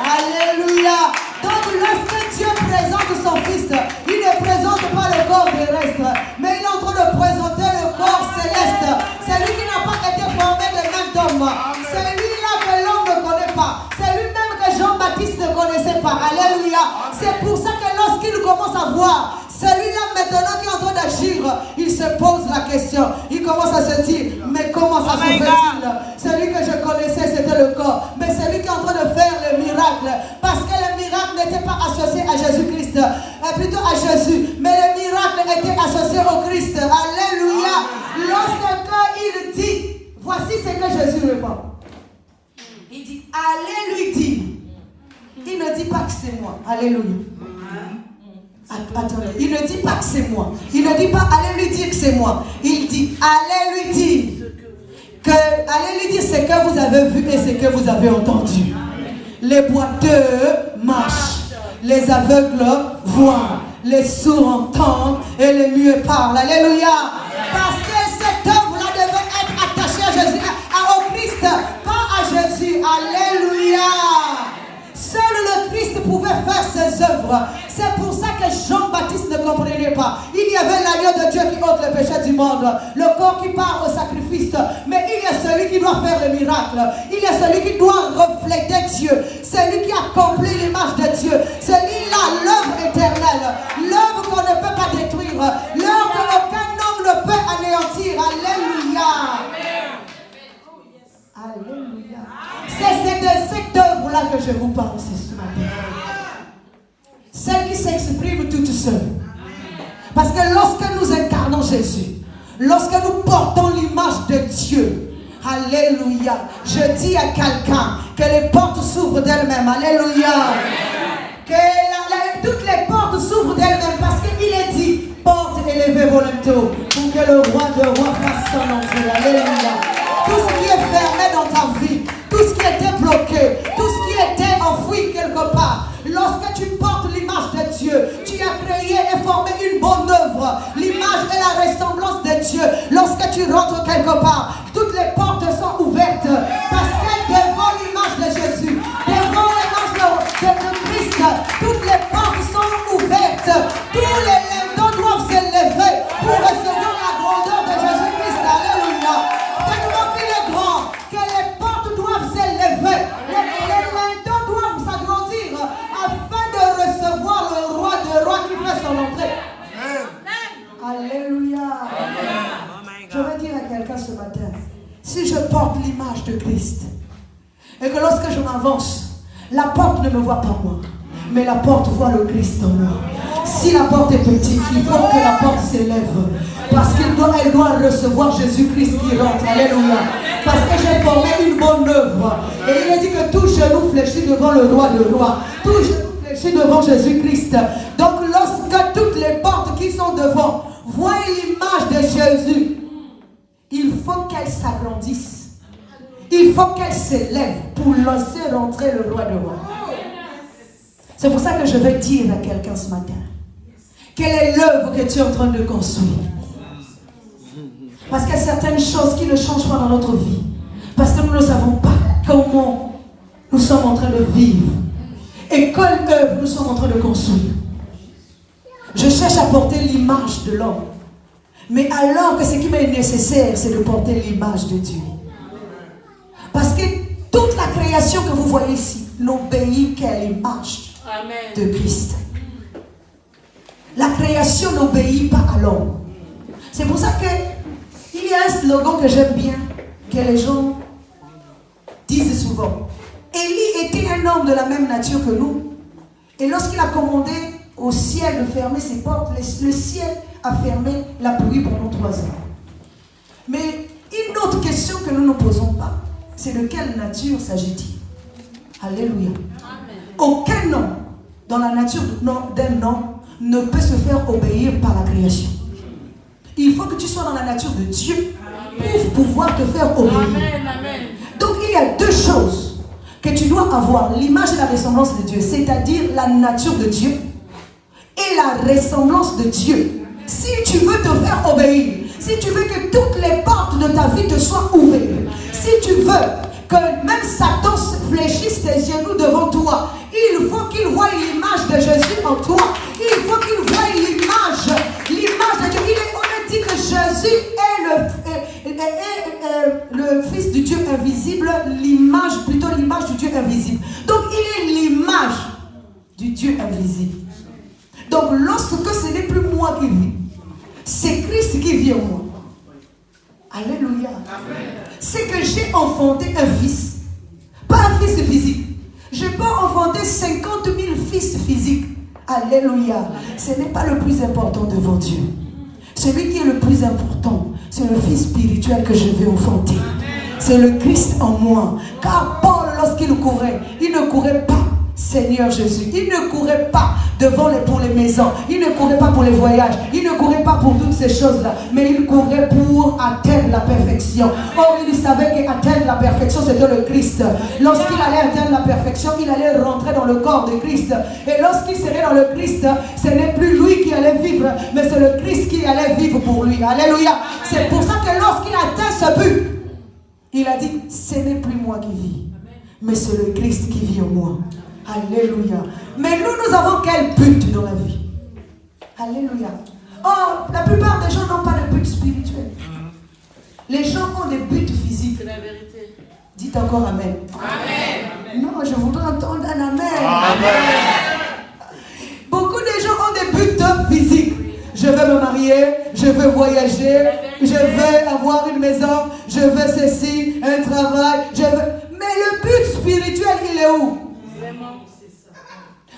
S1: Alléluia. Donc lorsque Dieu présente son fils, il ne présente pas le corps terrestre, mais il est en train de présenter le corps céleste. C'est lui qui n'a pas été formé de main d'homme. C'est lui-là que l'homme ne connaît pas. C'est lui-même que Jean-Baptiste ne connaissait pas. Alléluia. C'est pour ça que lorsqu'il commence à voir celui-là maintenant qui est en train d'agir, il se pose la question. Il commence à se dire, mais comment ça se fait-il? Celui que je connaissais, c'était le corps. Mais celui qui est en train de faire le miracle, parce que le miracle n'était pas associé à Jésus-Christ, plutôt à Jésus. Mais le miracle était associé au Christ. Alléluia. Lorsqu'il dit, voici ce que Jésus répond. Il dit, allez lui dire. Il ne dit pas que c'est moi. Alléluia. Attendez, il ne dit pas que c'est moi. Il ne dit pas allez lui dire que c'est moi. Il dit allez lui dire allez lui dire ce que vous avez vu et ce que vous avez entendu. Les boiteux marchent, les aveugles voient, les sourds entendent et les muets parlent. Alléluia. Parce que cette œuvre-là devait être attachée à Jésus, au Christ, pas à Jésus. Alléluia. Seul le Christ pouvait faire ses œuvres. C'est pour ça que Jean-Baptiste ne comprenait pas. Il y avait l'agneau de Dieu qui ôte le péché du monde, le corps qui part au sacrifice. Mais il y a celui qui doit faire le miracle. Il y a celui qui doit refléter Dieu. Celui qui accomplit l'image de Dieu. Celui-là, l'œuvre éternelle. L'œuvre qu'on ne peut pas détruire. L'œuvre qu'aucun homme ne peut anéantir. Alléluia. Alléluia. C'est de cette œuvre-là que je vous parle ce matin. Celle qui s'exprime toute seule. Parce que lorsque nous incarnons Jésus, lorsque nous portons l'image de Dieu, alléluia, je dis à quelqu'un que les portes s'ouvrent d'elles-mêmes. Alléluia. Que toutes les portes s'ouvrent d'elles-mêmes parce qu'il est dit, porte élevée volonté pour que le roi de rois fasse son entrée. Alléluia. Tout ce qui est tu rentres quelque part, toutes les portes sont ouvertes. Parce que devant l'image de Jésus, devant l'image de Christ, toutes les portes sont ouvertes. Tous les linteaux doivent s'élever pour recevoir la grandeur de Jésus-Christ. Alléluia. Tellement qu'il est grand que les portes doivent s'élever. Les linteaux doivent s'agrandir afin de recevoir le roi des rois qui fait son entrée. Alléluia. Je vais dire à quelqu'un ce matin, si je porte l'image de Christ et que lorsque je m'avance, la porte ne me voit pas moi, mais la porte voit le Christ en moi. Si la porte est petite, il faut que la porte s'élève. Parce qu'elle doit recevoir Jésus-Christ qui rentre. Alléluia. Parce que j'ai formé une bonne œuvre. Et il a dit que tout genou fléchit devant le roi de roi. Tout genou fléchit devant Jésus-Christ. Donc lorsque toutes les portes qui sont devant voient l'image de Jésus, il faut qu'elle s'agrandisse. Il faut qu'elle s'élève pour laisser rentrer le roi de roi. C'est pour ça que je vais dire à quelqu'un ce matin, quelle est l'œuvre que tu es en train de construire? Parce qu'il y a certaines choses qui ne changent pas dans notre vie. Parce que nous ne savons pas comment nous sommes en train de vivre. Et quelle œuvre nous sommes en train de construire. Je cherche à porter l'image de l'homme. Mais alors que ce qui m'est nécessaire, c'est de porter l'image de Dieu. Parce que toute la création que vous voyez ici n'obéit qu'à l'image de Christ. La création n'obéit pas à l'homme. C'est pour ça qu'il y a un slogan que j'aime bien, que les gens disent souvent. Élie était un homme de la même nature que nous. Et lorsqu'il a commandé au ciel de fermer ses portes, le ciel a fermé la pluie pendant 3 ans. Mais une autre question que nous ne nous posons pas, c'est de quelle nature s'agit-il? Alléluia. Amen. Aucun homme dans la nature d'un homme ne peut se faire obéir par la création. Il faut que tu sois dans la nature de Dieu pour pouvoir te faire obéir. Amen, amen. Donc il y a 2 choses que tu dois avoir, l'image et la ressemblance de Dieu, c'est-à-dire la nature de Dieu et la ressemblance de Dieu. Si tu veux te faire obéir, si tu veux que toutes les portes de ta vie te soient ouvertes, si tu veux que même Satan fléchisse tes genoux devant toi, il faut qu'il voie l'image de Jésus en toi. Il faut qu'il voie l'image de Dieu. On a dit que Jésus est le Fils du Dieu invisible, plutôt l'image du Dieu invisible. Donc il est l'image du Dieu invisible. Donc lorsque ce n'est plus moi qui vis, c'est Christ qui vit en moi. Alléluia. C'est que j'ai enfanté un fils. Pas un fils physique. Je peux enfanter 50 000 fils physiques. Alléluia. Ce n'est pas le plus important devant Dieu. Celui qui est le plus important, c'est le fils spirituel que je vais enfanter. C'est le Christ en moi. Car Paul, lorsqu'il courait, il ne courait pas, Seigneur Jésus. Il ne courait pas pour les maisons. Il ne courait pas pour les voyages. Il ne courait pas pour toutes ces choses-là. Mais il courait pour atteindre la perfection. Or, il savait qu'atteindre la perfection, c'était le Christ. Lorsqu'il allait atteindre la perfection, il allait rentrer dans le corps de Christ. Et lorsqu'il serait dans le Christ, ce n'est plus lui qui allait vivre, mais c'est le Christ qui allait vivre pour lui. Alléluia. C'est pour ça que lorsqu'il atteint ce but, il a dit, ce n'est plus moi qui vis, mais c'est le Christ qui vit en moi. Alléluia. Mais nous avons quel but dans la vie? Alléluia. Oh, la plupart des gens n'ont pas de but spirituel. Les gens ont des buts physiques. C'est la vérité. Dites encore Amen. Amen. Non, je voudrais entendre un Amen. Amen. Beaucoup de gens ont des buts physiques. Je veux me marier, je veux voyager, je veux avoir une maison, je veux ceci, un travail, Mais le but spirituel, il est où?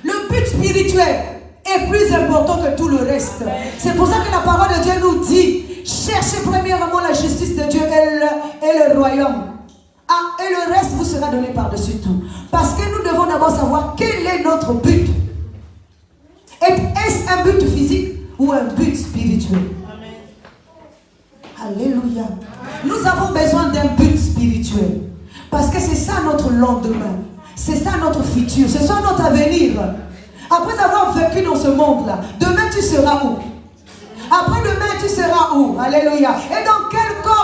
S1: Le but spirituel est plus important que tout le reste. C'est pour ça que la parole de Dieu nous dit, cherchez premièrement la justice de Dieu et le royaume. Ah, et le reste vous sera donné par-dessus tout. Parce que nous devons d'abord savoir quel est notre but. Est-ce un but physique ou un but spirituel? Alléluia. Nous avons besoin d'un but spirituel. Parce que c'est ça notre lendemain. C'est ça notre futur. C'est ça notre avenir. Après avoir vécu dans ce monde-là, demain tu seras où? Après demain tu seras où? Alléluia. Et dans quel corps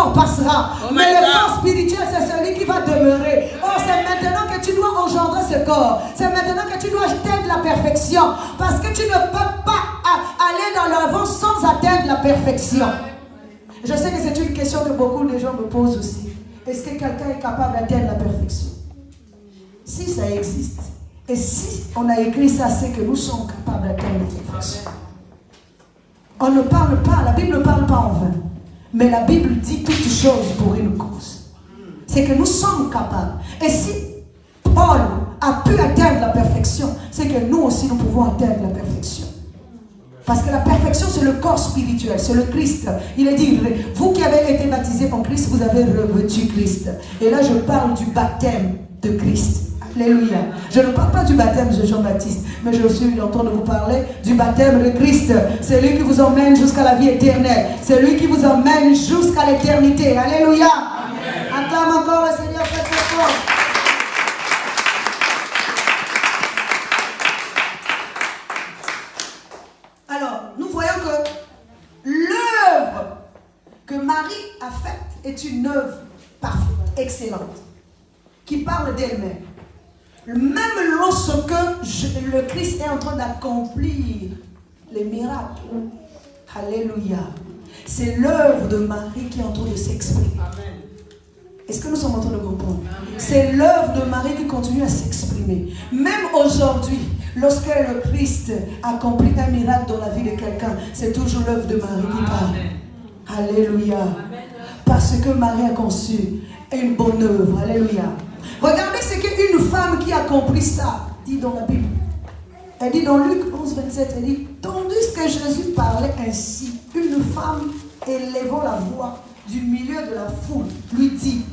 S1: corps passera. Mais le corps spirituel, c'est celui qui va demeurer. Oh, c'est maintenant que tu dois engendrer ce corps. C'est maintenant que tu dois atteindre la perfection. Parce que tu ne peux pas aller dans l'avant sans atteindre la perfection. Je sais que c'est une question que beaucoup de gens me posent aussi. Est-ce que quelqu'un est capable d'atteindre la perfection? Si ça existe, et si on a écrit ça, c'est que nous sommes capables d'atteindre la perfection. On ne parle pas, la Bible ne parle pas en vain. Mais la Bible dit toutes choses pour une cause. C'est que nous sommes capables. Et si Paul a pu atteindre la perfection, c'est que nous aussi nous pouvons atteindre la perfection. Parce que la perfection, c'est le corps spirituel, c'est le Christ. Il est dit, vous qui avez été baptisés en Christ, vous avez revêtu Christ. Et là, je parle du baptême de Christ. Alléluia. Je ne parle pas du baptême de Jean-Baptiste, mais je suis en train de vous parler du baptême de Christ. C'est lui qui vous emmène jusqu'à la vie éternelle. C'est lui qui vous emmène jusqu'à l'éternité. Alléluia. Amen. Acclame encore le Seigneur très très fort. Alors, nous voyons que l'œuvre que Marie a faite est une œuvre parfaite, excellente, qui parle d'elle-même. Même lorsque le Christ est en train d'accomplir les miracles, alléluia, c'est l'œuvre de Marie qui est en train de s'exprimer. Est-ce que nous sommes en train de comprendre? C'est l'œuvre de Marie qui continue à s'exprimer. Même aujourd'hui, lorsque le Christ accomplit un miracle dans la vie de quelqu'un, c'est toujours l'œuvre de Marie qui parle. Alléluia. Parce que Marie a conçu une bonne œuvre. Alléluia. Regardez ce qu'une femme qui accomplit ça dit dans la Bible. Elle dit dans Luc 11, 27, elle dit, tandis que Jésus parlait ainsi, une femme élevant la voix du milieu de la foule lui dit,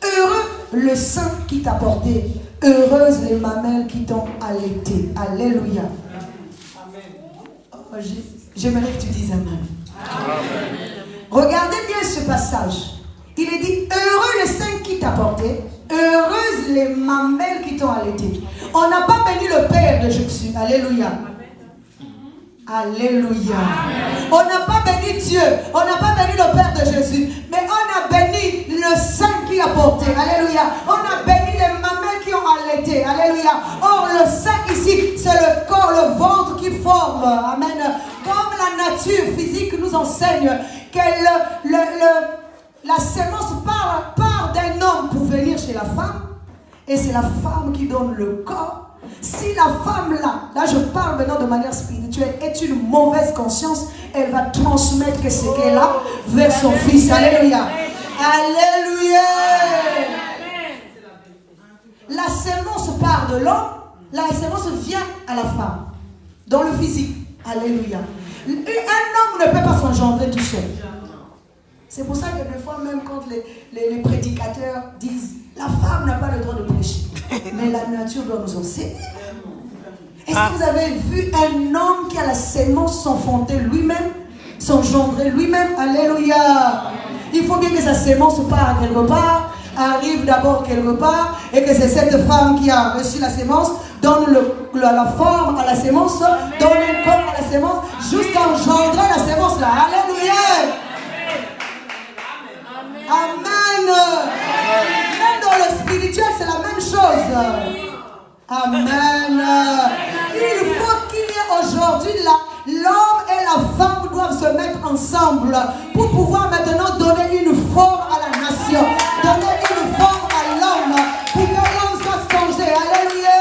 S1: heureux le sein qui t'a porté, heureuses les mamelles qui t'ont allaité. Alléluia. Oh, j'aimerais que tu dises amen. Amen. Regardez bien ce passage. Il est dit, heureux le sein qui t'a porté, heureuses les mamelles qui t'ont allaité. On n'a pas béni le Père de Jésus. Alléluia. Alléluia. On n'a pas béni Dieu. On n'a pas béni le Père de Jésus. Mais on a béni le sein qui a porté. Alléluia. On a béni les mamelles qui ont allaité. Alléluia. Or, le sein ici, c'est le corps, le ventre qui forme. Amen. Comme la nature physique nous enseigne que la sémence part d'un homme pour venir chez la femme. Et c'est la femme qui donne le corps. Si la femme là je parle maintenant de manière spirituelle, est une mauvaise conscience, elle va transmettre ce qu'elle a vers son fils. Alléluia. Alléluia. La sémence part de l'homme, la sémence vient à la femme. Dans le physique. Alléluia. Un homme ne peut pas s'engendrer tout seul. C'est pour ça que des fois, même quand les prédicateurs disent la femme n'a pas le droit de prêcher, mais la nature doit nous enseigner. Est-ce que vous avez vu un homme qui a la sémence s'enfanter lui-même, s'engendrer lui-même? Alléluia. Il faut bien que sa sémence parte quelque part, arrive d'abord quelque part, et que c'est cette femme qui a reçu la sémence, donne la forme à la sémence, donne le corps à la sémence, jusqu'à engendrer la sémence là. Alléluia. Amen. Même dans le spirituel, c'est la même chose. Amen. Il faut qu'il y ait aujourd'hui là, l'homme et la femme doivent se mettre ensemble pour pouvoir maintenant donner une forme à la nation, donner une forme à l'homme, pour que l'homme soit changé. Alléluia.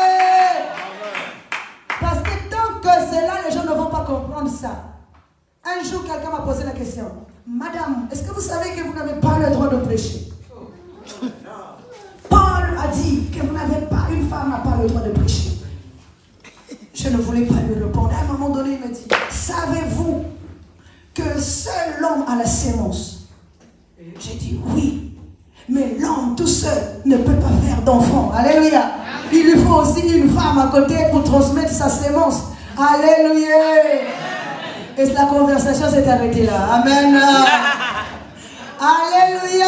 S1: Parce que tant que c'est là, les gens ne vont pas comprendre ça. Un jour, quelqu'un m'a posé la question. Madame, est-ce que vous savez que vous n'avez pas le droit de prêcher? Paul a dit que vous n'avez pas, une femme n'a pas le droit de prêcher. Je ne voulais pas lui répondre. À un moment donné, il me dit, savez-vous que seul l'homme a la sémence? J'ai dit oui, mais l'homme tout seul ne peut pas faire d'enfant. Alléluia. Il lui faut aussi une femme à côté pour transmettre sa sémence. Alléluia. Et la conversation s'est arrêtée là. Amen. Alléluia.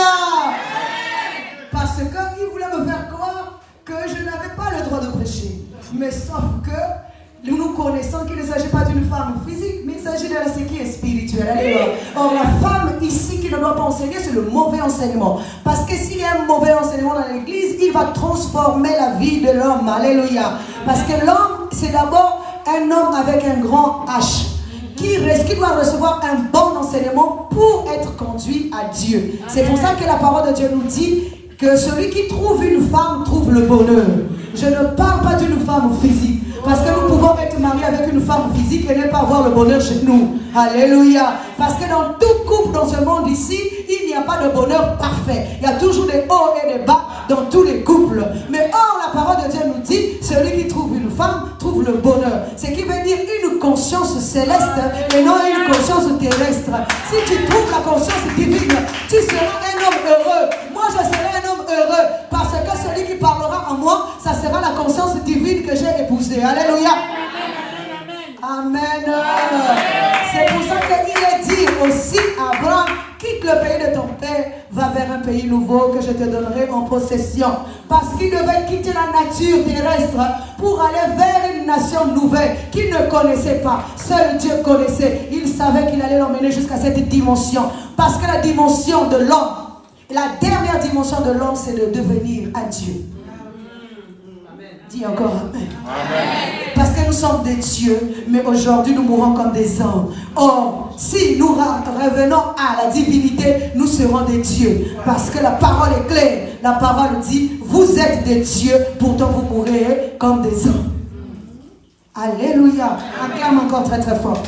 S1: Parce qu'il voulait me faire croire que je n'avais pas le droit de prêcher. Mais sauf que nous connaissons qu'il ne s'agit pas d'une femme physique, mais il s'agit de ce qui est spirituel. Alléluia. Or, la femme ici qu'il ne doit pas enseigner, c'est le mauvais enseignement. Parce que s'il y a un mauvais enseignement dans l'église, il va transformer la vie de l'homme. Alléluia. Parce que l'homme, c'est d'abord un homme avec un grand H. Qui doit recevoir un bon enseignement pour être conduit à Dieu. C'est pour ça que la parole de Dieu nous dit que celui qui trouve une femme trouve le bonheur. Je ne parle pas d'une femme physique. Parce que nous pouvons être mariés avec une femme physique et ne pas avoir le bonheur chez nous. Alléluia. Parce que dans tout couple dans ce monde ici, il n'y a pas de bonheur parfait. Il y a toujours des hauts et des bas dans tous les couples. Mais or, la parole de Dieu nous dit, celui qui trouve une femme trouve le bonheur. Ce qui veut dire une conscience céleste et non une conscience terrestre. Si tu trouves la conscience divine, tu seras un homme heureux. Moi, je serai un homme heureux parce que celui qui parlera en moi, ça sera la conscience divine que j'ai épousée. Alléluia. Amen. C'est pour ça qu'il est dit aussi à Abraham, quitte le pays de ton père, va vers un pays nouveau que je te donnerai en possession. Parce qu'il devait quitter la nature terrestre pour aller vers une nation nouvelle qu'il ne connaissait pas. Seul Dieu connaissait. Il savait qu'il allait l'emmener jusqu'à cette dimension. Parce que la dimension de l'homme, la dernière dimension de l'homme, c'est de devenir à Dieu. Dis encore amen. Amen. Parce que nous sommes des dieux, mais aujourd'hui nous mourons comme des hommes. Or, si nous revenons à la divinité, nous serons des dieux. Parce que la parole est claire. La parole dit, vous êtes des dieux, pourtant vous mourrez comme des hommes. Alléluia. Acclame encore très très fort.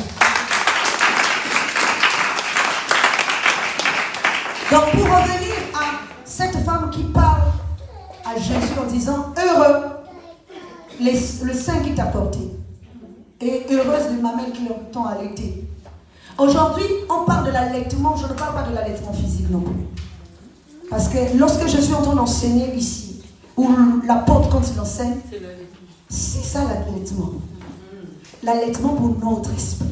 S1: Donc pour revenir à cette femme qui parle à Jésus en disant, heureux le sein qui t'a porté. Et heureuse les mamelles qui t'ont allaité. Aujourd'hui, on parle de l'allaitement. Je ne parle pas de l'allaitement physique non plus. Parce que lorsque je suis en train d'enseigner ici, ou l'apôtre quand il enseigne, c'est ça l'allaitement. L'allaitement pour notre esprit.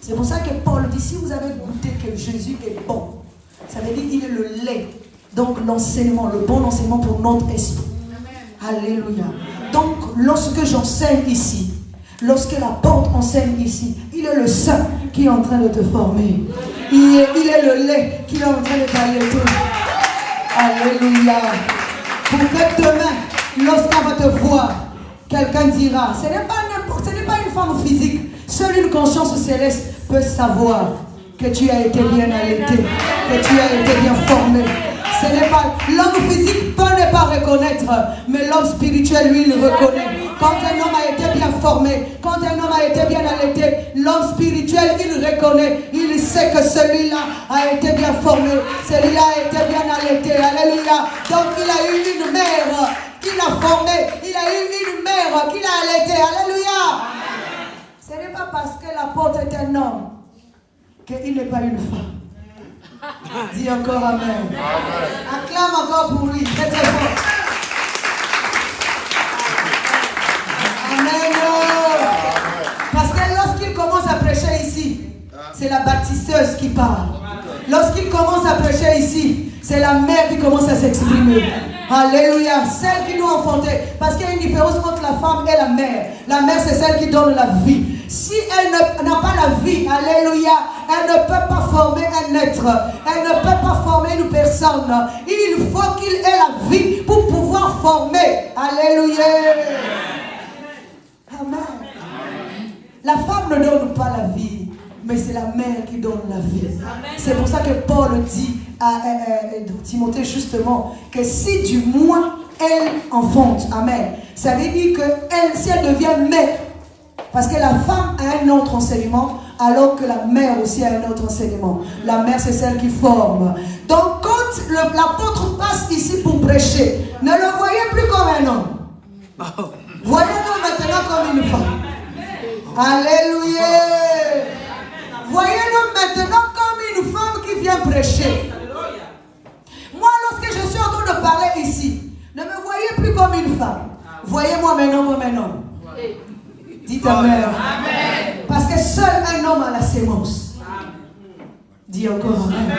S1: C'est pour ça que Paul dit, si vous avez goûté que Jésus est bon, ça veut dire qu'il est le lait. Donc l'enseignement, le bon enseignement pour notre esprit. Alléluia. Donc, lorsque j'enseigne ici, lorsque l'apôtre enseigne ici, il est le sein qui est en train de te former. Il est le lait qui est en train de t'allaiter. Alléluia. Pour que demain, lorsqu'on va te voir, quelqu'un dira, ce n'est pas une femme physique, seule une conscience céleste peut savoir que tu as été bien allaité, que tu as été bien formé. Ce n'est pas l'homme physique peut ne pas reconnaître, mais l'homme spirituel, lui, il reconnaît. Quand un homme a été bien formé, quand un homme a été bien allaité, l'homme spirituel, il reconnaît. Il sait que celui-là a été bien formé, celui-là a été bien allaité. Alléluia. Donc il a eu une mère qui l'a formé, il a eu une mère qui l'a allaité. Alléluia. Ce n'est pas parce que l'apôtre est un homme qu'il n'est pas une femme. Dis encore amen. Acclame encore pour lui. Très très fort. Amen. Parce que lorsqu'il commence à prêcher ici, c'est la baptiseuse qui parle. Lorsqu'il commence à prêcher ici, c'est la mère qui commence à s'exprimer. Alléluia. Celle qui nous enfantait. Parce qu'il y a une différence entre la femme et la mère. La mère, c'est celle qui donne la vie. Si elle n'a pas la vie, alléluia, elle ne peut pas former un être. Elle ne peut pas former une personne. Il faut qu'il ait la vie pour pouvoir former. Alléluia. Amen. La femme ne donne pas la vie, mais c'est la mère qui donne la vie. C'est pour ça que Paul dit à Timothée justement que si du moins elle enfante, amen, ça veut dire que elle, si elle devient mère, parce que la femme a un autre enseignement, alors que la mère aussi a un autre enseignement. La mère, c'est celle qui forme. Donc, quand l'apôtre passe ici pour prêcher, ne le voyez plus comme un homme. Voyez-le maintenant comme une femme. Alléluia. Voyez-le maintenant comme une femme qui vient prêcher. Moi, lorsque je suis en train de parler ici, ne me voyez plus comme une femme. Voyez-moi maintenant comme un homme. Dites amen. Amen. Parce que seul un homme a la sémence. Dis encore amen.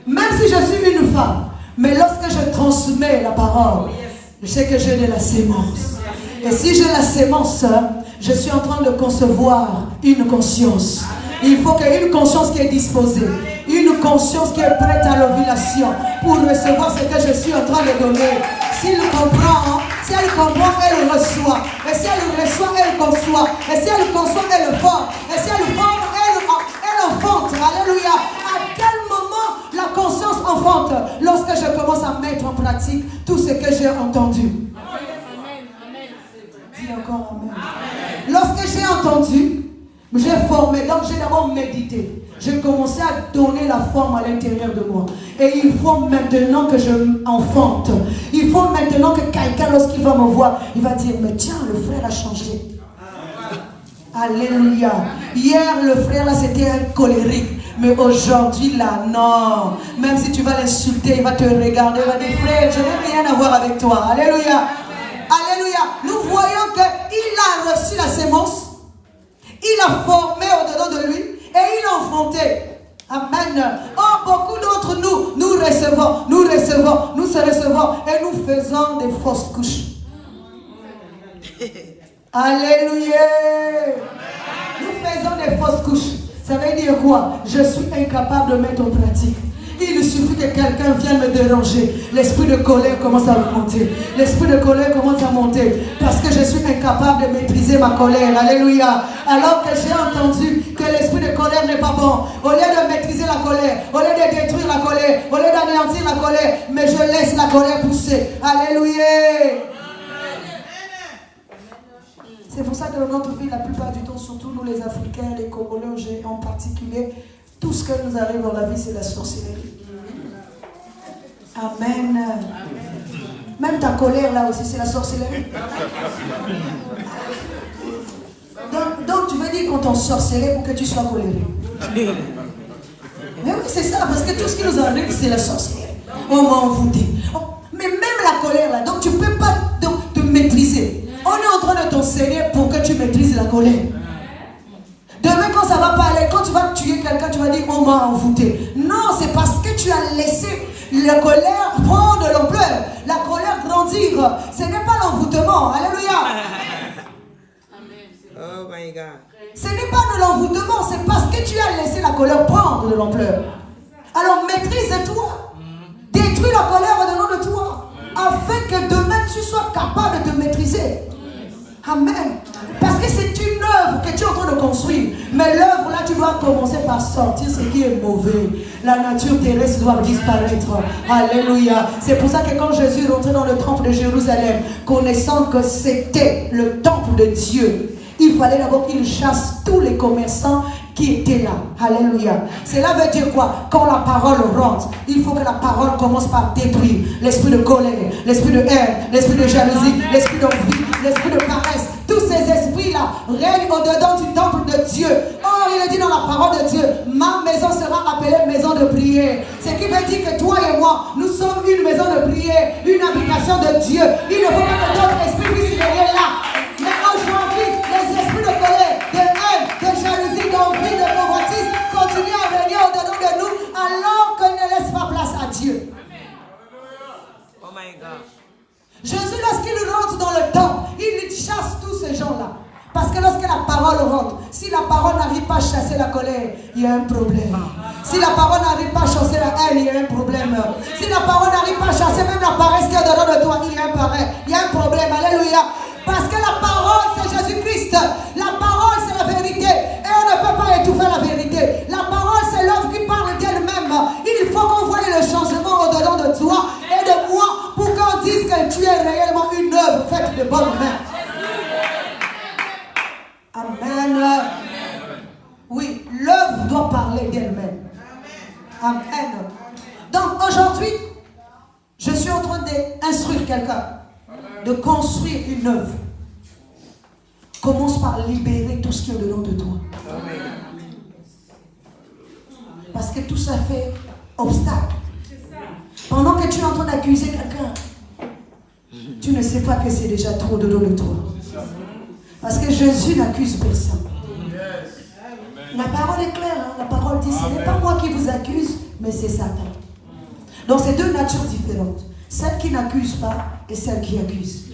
S1: Même si je suis une femme, mais lorsque je transmets la parole, je sais que j'ai de la sémence. Et si j'ai la sémence, je suis en train de concevoir une conscience. Il faut qu'il y ait une conscience qui est disposée. Une conscience qui est prête à l'ovulation pour recevoir ce que je suis en train de donner. S'il comprend, si elle comprend, elle reçoit. Et si elle reçoit, elle conçoit. Et si elle conçoit, elle forme. Et si elle forme, elle enfante. Alléluia. À quel moment la conscience enfante? Lorsque je commence à mettre en pratique tout ce que j'ai entendu. Dis encore amen. Lorsque j'ai entendu, j'ai formé, donc j'ai d'abord médité. J'ai commencé à donner la forme à l'intérieur de moi. Et il faut maintenant que je enfante. Il faut maintenant que quelqu'un, lorsqu'il va me voir, il va dire, mais tiens, le frère a changé. Alléluia. Hier, le frère là, c'était un colérique. Mais aujourd'hui, là, non. Même si tu vas l'insulter, il va te regarder, il va dire, frère, je n'ai rien à voir avec toi. Alléluia. Alléluia. Nous voyons qu'il a reçu la sémence. Il a formé au-dedans de lui. Et il a enfanté. Amen. Oh, beaucoup d'entre nous recevons, nous se recevons et nous faisons des fausses couches. Alléluia. Nous faisons des fausses couches. Ça veut dire quoi? Je suis incapable de mettre en pratique. Il suffit que quelqu'un vienne me déranger. L'esprit de colère commence à monter. L'esprit de colère commence à monter. Parce que je suis incapable de maîtriser ma colère. Alléluia. Alors que j'ai entendu que l'esprit de colère n'est pas bon. Au lieu de maîtriser la colère, au lieu de détruire la colère, au lieu d'anéantir la colère, mais je laisse la colère pousser. Alléluia. C'est pour ça que dans notre vie, la plupart du temps, surtout nous les Africains, les Congolais en particulier, tout ce que nous arrive dans la vie, c'est la sorcellerie. Amen. Même ta colère là aussi, c'est la sorcellerie. Donc tu veux dire qu'on t'en sorcellerie pour que tu sois coléré. Mais oui, c'est ça, parce que tout ce qui nous arrive, c'est la sorcellerie. On m'a envoûté. Mais même la colère là, donc tu ne peux pas te maîtriser. On est en train de t'enseigner pour que tu maîtrises la colère. Demain, quand ça ne va pas aller, quand tu vas tuer quelqu'un, tu vas dire on m'a envoûté. Non, c'est parce que tu as laissé la colère prendre de l'ampleur, la colère grandir. Ce n'est pas l'envoûtement. Alléluia.
S3: Oh my God.
S1: Ce n'est pas de l'envoûtement, c'est parce que tu as laissé la colère prendre de l'ampleur. Alors maîtrise-toi. Détruis la colère au-dedans de toi, afin que demain tu sois capable de te maîtriser. Amen. Parce que c'est une œuvre que tu es en train de construire. Mais l'œuvre là, tu dois commencer par sortir ce qui est mauvais. La nature terrestre doit disparaître. Alléluia. C'est pour ça que quand Jésus rentrait dans le temple de Jérusalem, connaissant que c'était le temple de Dieu, il fallait d'abord qu'il chasse tous les commerçants qui étaient là. Alléluia. Cela veut dire quoi? Quand la parole rentre, il faut que la parole commence par détruire l'esprit de colère, l'esprit de haine, l'esprit de jalousie, l'esprit d'envie, l'esprit de paresse. Tous ces esprits-là règnent au-dedans du temple de Dieu. Or, il est dit dans la parole de Dieu, ma maison sera appelée maison de prière. Ce qui veut dire que toi et moi, nous sommes une maison de prière, une habitation de Dieu. Il ne faut pas que d'autres esprits puissent venir là. Mais aujourd'hui, les esprits de colère, de haine, de jalousie, d'envie, de convoitise continuent à venir au-dedans de nous alors qu'ils ne laissent pas place à Dieu.
S3: Oh my God.
S1: Jésus, lorsqu'il rentre dans le temple, il chasse tous ces gens-là. Parce que lorsque la parole rentre, si la parole n'arrive pas à chasser la colère, il y a un problème. Si la parole n'arrive pas à chasser la haine, il y a un problème. Si la parole n'arrive pas à chasser même la paresse qui est au-dedans de toi, il y a un problème. Alléluia. Parce que la parole, c'est Jésus-Christ. La parole, c'est la vérité. Et on ne peut pas étouffer la vérité. La parole, c'est l'œuvre qui parle d'elle-même. Il faut qu'on voie le changement au-dedans de toi et de moi pour qu'on dise que tu es réellement une œuvre faite de bonnes mains. Amen. Oui, l'œuvre doit parler d'elle-même. Amen. Donc aujourd'hui, je suis en train d'instruire quelqu'un de construire une œuvre. Commence par libérer tout ce qui est au-dedans de toi. Parce que tout ça fait obstacle. Pendant que tu es en train d'accuser quelqu'un, tu ne sais pas que c'est déjà trop au-dedans de toi. Parce que Jésus n'accuse personne. La parole est claire. Hein? La parole dit, ce n'est pas moi qui vous accuse, mais c'est Satan. Donc c'est deux natures différentes. Celle qui n'accuse pas et celle qui accuse.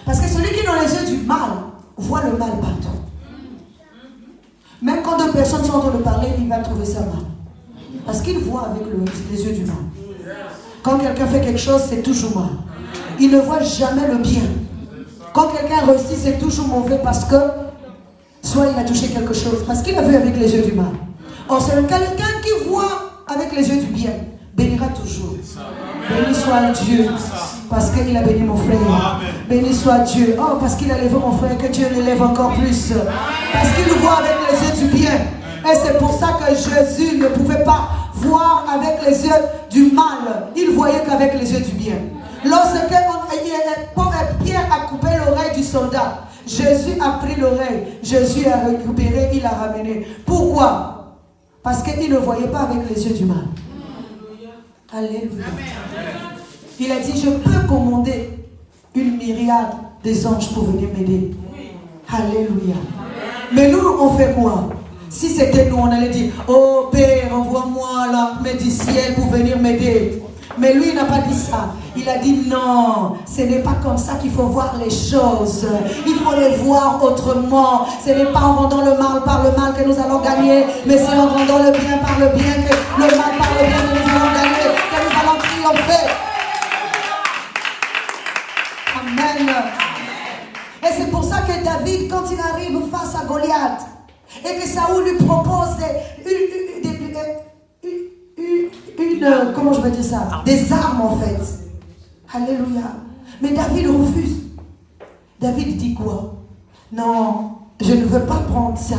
S1: Parce que celui qui est dans les yeux du mal voit le mal partout. Même quand deux personnes sont en train de parler, il va trouver ça mal. Parce qu'il voit avec les yeux du mal. Quand quelqu'un fait quelque chose, c'est toujours mal. Il ne voit jamais le bien. Quand quelqu'un réussit, c'est toujours mauvais parce que soit il a touché quelque chose, parce qu'il a vu avec les yeux du mal. Or, c'est quelqu'un qui voit avec les yeux du bien, bénira toujours. Béni soit Dieu, parce qu'il a béni mon frère. Béni soit Dieu. Oh, parce qu'il a levé mon frère, que Dieu l'élève encore plus. Parce qu'il voit avec les yeux du bien. Et c'est pour ça que Jésus ne pouvait pas voir avec les yeux du mal. Il voyait qu'avec les yeux du bien. Lorsque Pierre a coupé l'oreille du soldat, Jésus a pris l'oreille. Jésus a récupéré, il a ramené. Pourquoi? Parce qu'il ne voyait pas avec les yeux du mal. Alléluia. Il a dit, je peux commander une myriade des anges pour venir m'aider. Alléluia. Mais nous, on fait quoi? Si c'était nous, on allait dire, oh Père, envoie-moi l'armée du ciel pour venir m'aider. Mais lui, il n'a pas dit ça. Il a dit non, ce n'est pas comme ça qu'il faut voir les choses. Il faut les voir autrement. Ce n'est pas en rendant le mal par le mal que nous allons gagner, mais c'est en rendant le bien par le bien que le mal par le bien que nous allons gagner, que nous allons triompher. Amen. Et c'est pour ça que David, quand il arrive face à Goliath, et que Saoul lui propose comment je vais dire ça? Des armes en fait. Alléluia. Mais David refuse. David dit quoi? Non, je ne veux pas prendre ça.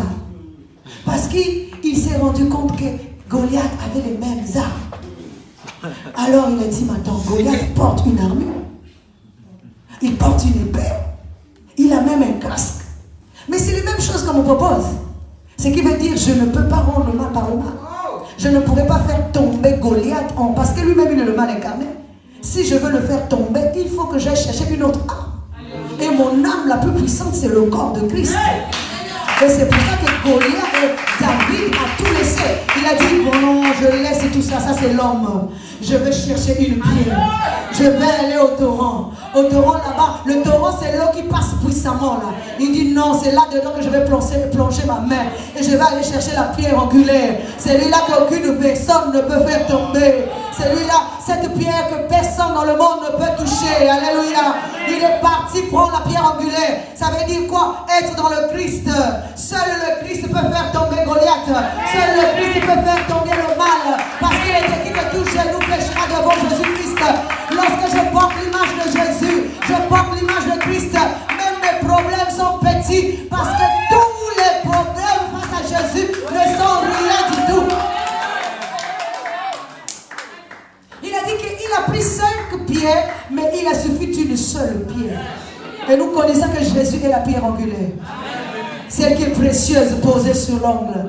S1: Parce qu'il s'est rendu compte que Goliath avait les mêmes armes. Alors il a dit, maintenant, Goliath porte une armure. Il porte une épée. Il a même un casque. Mais c'est les mêmes choses qu'on me propose. Ce qui veut dire, je ne peux pas rendre le mal par le mal. Je ne pourrais pas faire tomber Goliath parce que lui-même il est le mal incarné. Si je veux le faire tomber, il faut que j'aille chercher une autre âme. Et mon âme la plus puissante, c'est le corps de Christ. Et c'est pour ça que Goliath et David a tout laissé. Il a dit, bon non, je laisse tout ça, ça c'est l'homme. Je vais chercher une pierre. Je vais aller au torrent. Au torrent là-bas, le torrent c'est l'eau qui passe puissamment là. Il dit non, c'est là-dedans que je vais plonger ma main. Et je vais aller chercher la pierre angulaire. C'est lui-là qu'aucune personne ne peut faire tomber. C'est lui-là, cette pierre que personne dans le monde ne peut toucher. Alléluia. Il est parti prendre la pierre angulaire. Ça veut dire quoi? Être dans le Christ. Seul le Christ peut faire tomber Goliath. Seul le Christ peut faire tomber le mal. Parce qu'il est écrit que tout genou péchera devant Jésus-Christ. Lorsque je porte l'image de Jésus, je porte l'image de Christ. Même mes problèmes sont petits. Parce que tous les problèmes face à Jésus ne sont rien du tout. Il a dit qu'il a pris 5 pierres, mais il a suffi d'une seule pierre. Et nous connaissons que Jésus est la pierre angulaire. Celle qui est précieuse, posée sur l'ongle.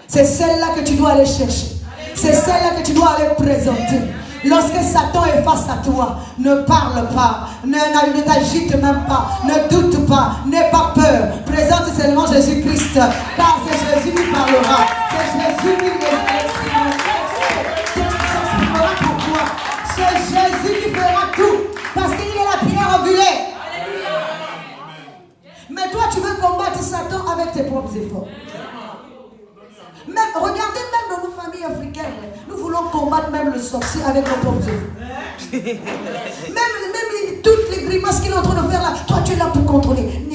S1: C'est celle-là que tu dois aller chercher. C'est celle-là que tu dois aller présenter. Lorsque Satan est face à toi, ne parle pas, ne t'agite même pas, ne doute pas, n'aie pas peur. Présente seulement Jésus-Christ, car c'est Jésus qui parlera. C'est Jésus qui s'exprimera pour toi. C'est Jésus qui fera tout, parce qu'il est la pierre angulaire. Mais toi, tu veux combattre Satan avec tes propres efforts. Même, regardez même dans nos familles africaines, nous voulons combattre même le sorcier avec nos propres efforts. Même toutes les grimaces qu'il est en train de faire là, toi tu es là pour contrôler.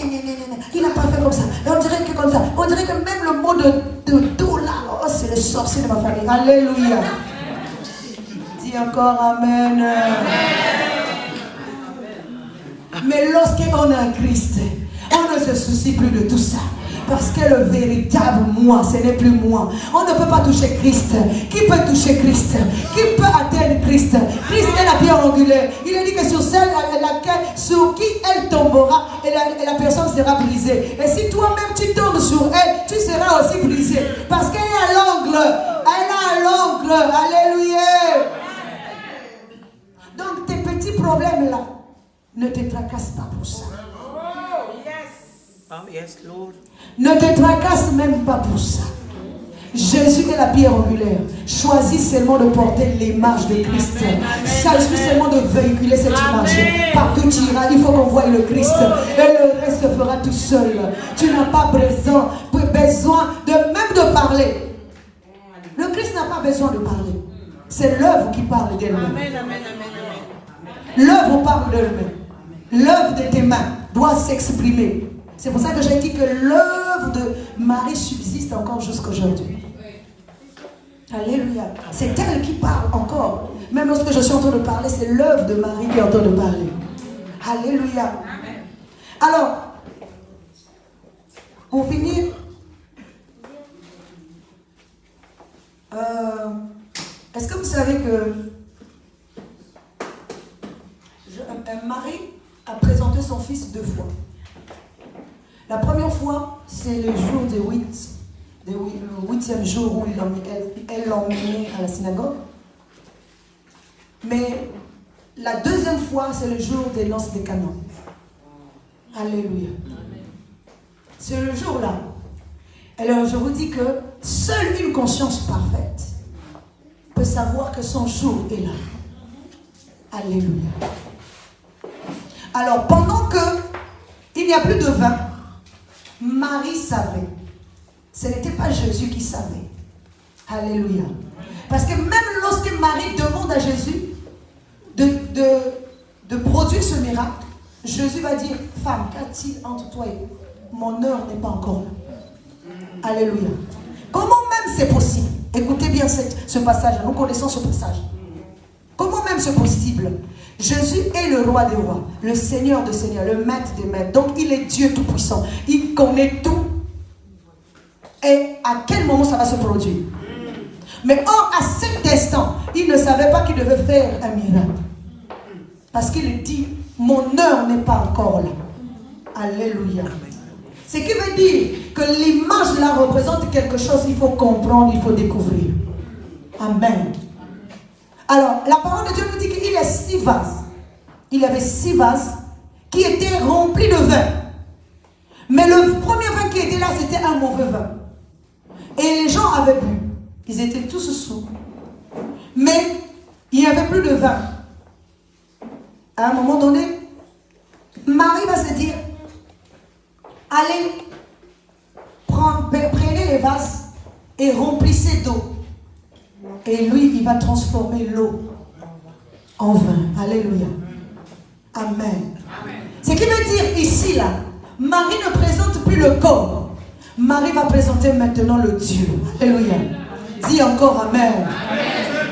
S1: Il n'a pas fait comme ça. Et on dirait que comme ça. On dirait que même le mot de dos là, oh, c'est le sorcier de ma famille. Alléluia. Dis encore Amen. Mais lorsqu'on a un Christ, on ne se soucie plus de tout ça. Parce que le véritable moi, ce n'est plus moi. On ne peut pas toucher Christ. Qui peut toucher Christ? Qui peut atteindre Christ? Christ est la pierre angulaire. Il a dit que sur celle sur qui elle tombera, et la personne sera brisée. Et si toi-même tu tombes sur elle, tu seras aussi brisé. Parce qu'elle est à l'angle. Elle est à l'angle. Alléluia. Donc tes petits problèmes là, ne te tracasse pas pour ça.
S3: Oh, yes, Lord.
S1: Ne te tracasse même pas pour ça. Jésus est la pierre angulaire. Choisis seulement de porter l'image de Christ. Choisis seulement de véhiculer cette image. Partout tu iras, il faut qu'on voie le Christ. Et le reste se fera tout seul. Tu n'as pas besoin de même de parler. Le Christ n'a pas pas besoin de parler. C'est l'œuvre qui parle d'elle-même.
S3: Amen, amen, amen, amen.
S1: L'œuvre parle d'elle-même. L'œuvre de tes mains doit s'exprimer. C'est pour ça que j'ai dit que l'œuvre de Marie subsiste encore jusqu'aujourd'hui. Alléluia. C'est elle qui parle encore. Même lorsque je suis en train de parler, c'est l'œuvre de Marie qui est en train de parler. Alléluia. Alors, pour finir, est-ce que vous savez que Marie a présenté son fils 2 fois. La première fois, c'est le jour du 8e jour où elle l'emmenait à la synagogue. Mais la deuxième fois, c'est le jour des noces de Cana. Alléluia. C'est le jour-là. Alors, je vous dis que seule une conscience parfaite peut savoir que son jour est là. Alléluia. Alors, pendant qu'il n'y a plus de vin, Marie savait. Ce n'était pas Jésus qui savait. Alléluia. Parce que même lorsque Marie demande à Jésus de produire ce miracle, Jésus va dire, femme, qu'a-t-il entre toi et mon heure n'est pas encore là. Alléluia. Comment même c'est possible? Écoutez bien ce passage, nous connaissons ce passage. Comment même c'est possible? Jésus est le roi des rois, le Seigneur des seigneurs, le maître des maîtres. Donc il est Dieu tout-puissant. Il connaît tout. Et à quel moment ça va se produire? Mais or, à cet instant, il ne savait pas qu'il devait faire un miracle. Parce qu'il dit, mon heure n'est pas encore là. Alléluia. Ce qui veut dire que l'image là représente quelque chose qu'il faut comprendre, il faut découvrir. Amen. Alors, la parole de Dieu nous dit qu'il y a 6 vases. Il y avait 6 vases qui étaient remplis de vin. Mais le premier vin qui était là, c'était un mauvais vin. Et les gens avaient bu. Ils étaient tous sous. Mais il n'y avait plus de vin. À un moment donné, Marie va se dire, allez, prenez les vases et remplissez d'eau. Et lui, il va transformer l'eau en vin. Alléluia. Amen. Ce qui veut dire ici, là, Marie ne présente plus le corps. Marie va présenter maintenant le Dieu. Alléluia. Dis encore Amen.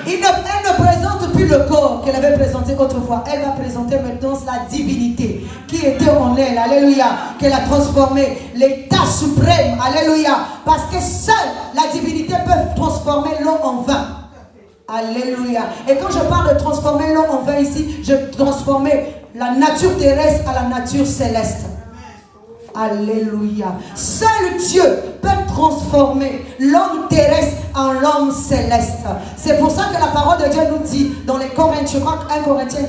S1: Elle ne présente plus le corps qu'elle avait présenté autrefois. Elle va présenter maintenant la divinité qui était en elle. Alléluia. Qu'elle a transformé l'état suprême. Alléluia. Parce que seule la divinité peut transformer l'eau en vin. Alléluia. Et quand je parle de transformer l'eau en vin ici, je transformais la nature terrestre à la nature céleste. Alléluia. Seul Dieu peut transformer l'homme terrestre en l'homme céleste. C'est pour ça que la parole de Dieu nous dit dans les Corinthiens, je crois que 1 Corinthiens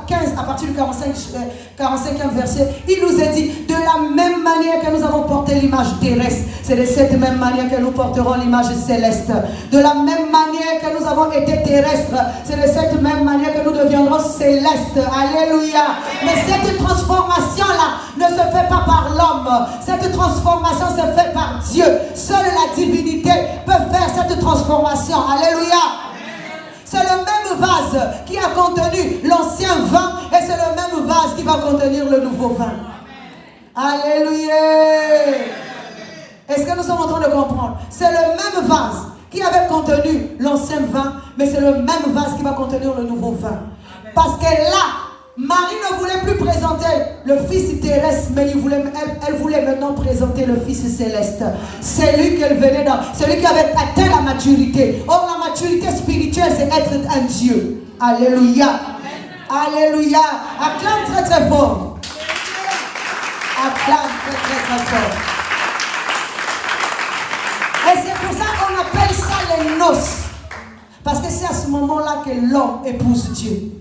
S1: 15 à partir du 45e verset, il nous a dit de la même manière que nous avons porté l'image terrestre, c'est de cette même manière que nous porterons l'image céleste. De la même manière que nous avons été terrestres, c'est de cette même manière que nous deviendrons célestes. Alléluia. Mais cette transformation-là ne se fait pas par l'homme. Cette transformation se fait par Dieu. Seule la divinité peut faire cette transformation. Alléluia. C'est le même vase qui a contenu l'ancien vin et c'est le même vase qui va contenir le nouveau vin. Alléluia. Est-ce que nous sommes en train de comprendre? C'est le même vase qui avait contenu l'ancien vin, mais c'est le même vase qui va contenir le nouveau vin. Parce que là, Marie ne voulait plus présenter le Fils terrestre, mais elle voulait maintenant présenter le Fils céleste. C'est lui qu'elle venait dans, celui qui avait atteint la maturité. Or, la maturité spirituelle, c'est être un Dieu. Alléluia. Alléluia. Acclame très très fort. Acclame très très très fort. Et c'est pour ça qu'on appelle ça les noces. Parce que c'est à ce moment-là que l'homme épouse Dieu.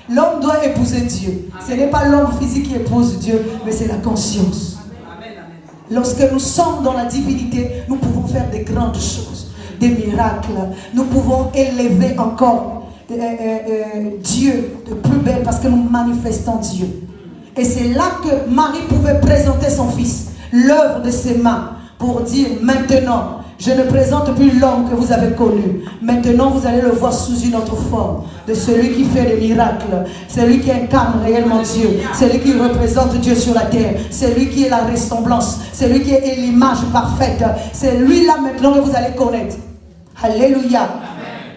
S1: L'homme doit épouser Dieu. Ce n'est pas l'homme physique qui épouse Dieu, mais c'est la conscience. Lorsque nous sommes dans la divinité, nous pouvons faire des grandes choses, des miracles. Nous pouvons élever encore Dieu de plus belle parce que nous manifestons Dieu. Et c'est là que Marie pouvait présenter son fils, l'œuvre de ses mains, pour dire maintenant, Je ne présente plus l'homme que vous avez connu. Maintenant, vous allez le voir sous une autre forme. De celui qui fait des miracles. Celui qui incarne réellement Dieu. Celui qui représente Dieu sur la terre. Celui qui est la ressemblance. Celui qui est l'image parfaite. C'est lui-là maintenant que vous allez connaître. Alléluia.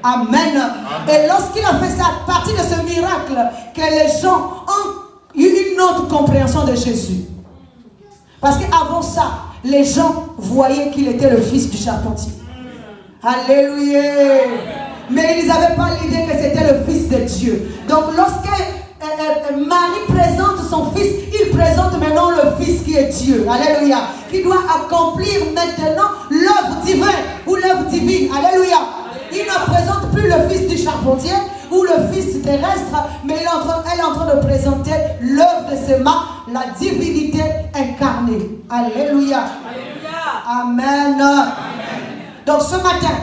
S1: Amen. Et lorsqu'il a fait ça, à partir de ce miracle, que les gens ont eu une autre compréhension de Jésus. Parce qu'avant ça, les gens voyaient qu'il était le fils du charpentier. Alléluia. Mais ils n'avaient pas l'idée que c'était le fils de Dieu. Donc lorsque Marie présente son fils, il présente maintenant le fils qui est Dieu. Alléluia. Qui doit accomplir maintenant l'œuvre divine ou l'œuvre divine. Alléluia. Il ne présente plus le fils du charpentier ou le fils terrestre, mais elle est en train de présenter l'œuvre de ses mains, la divinité incarnée. Alléluia. Amen. Donc ce matin,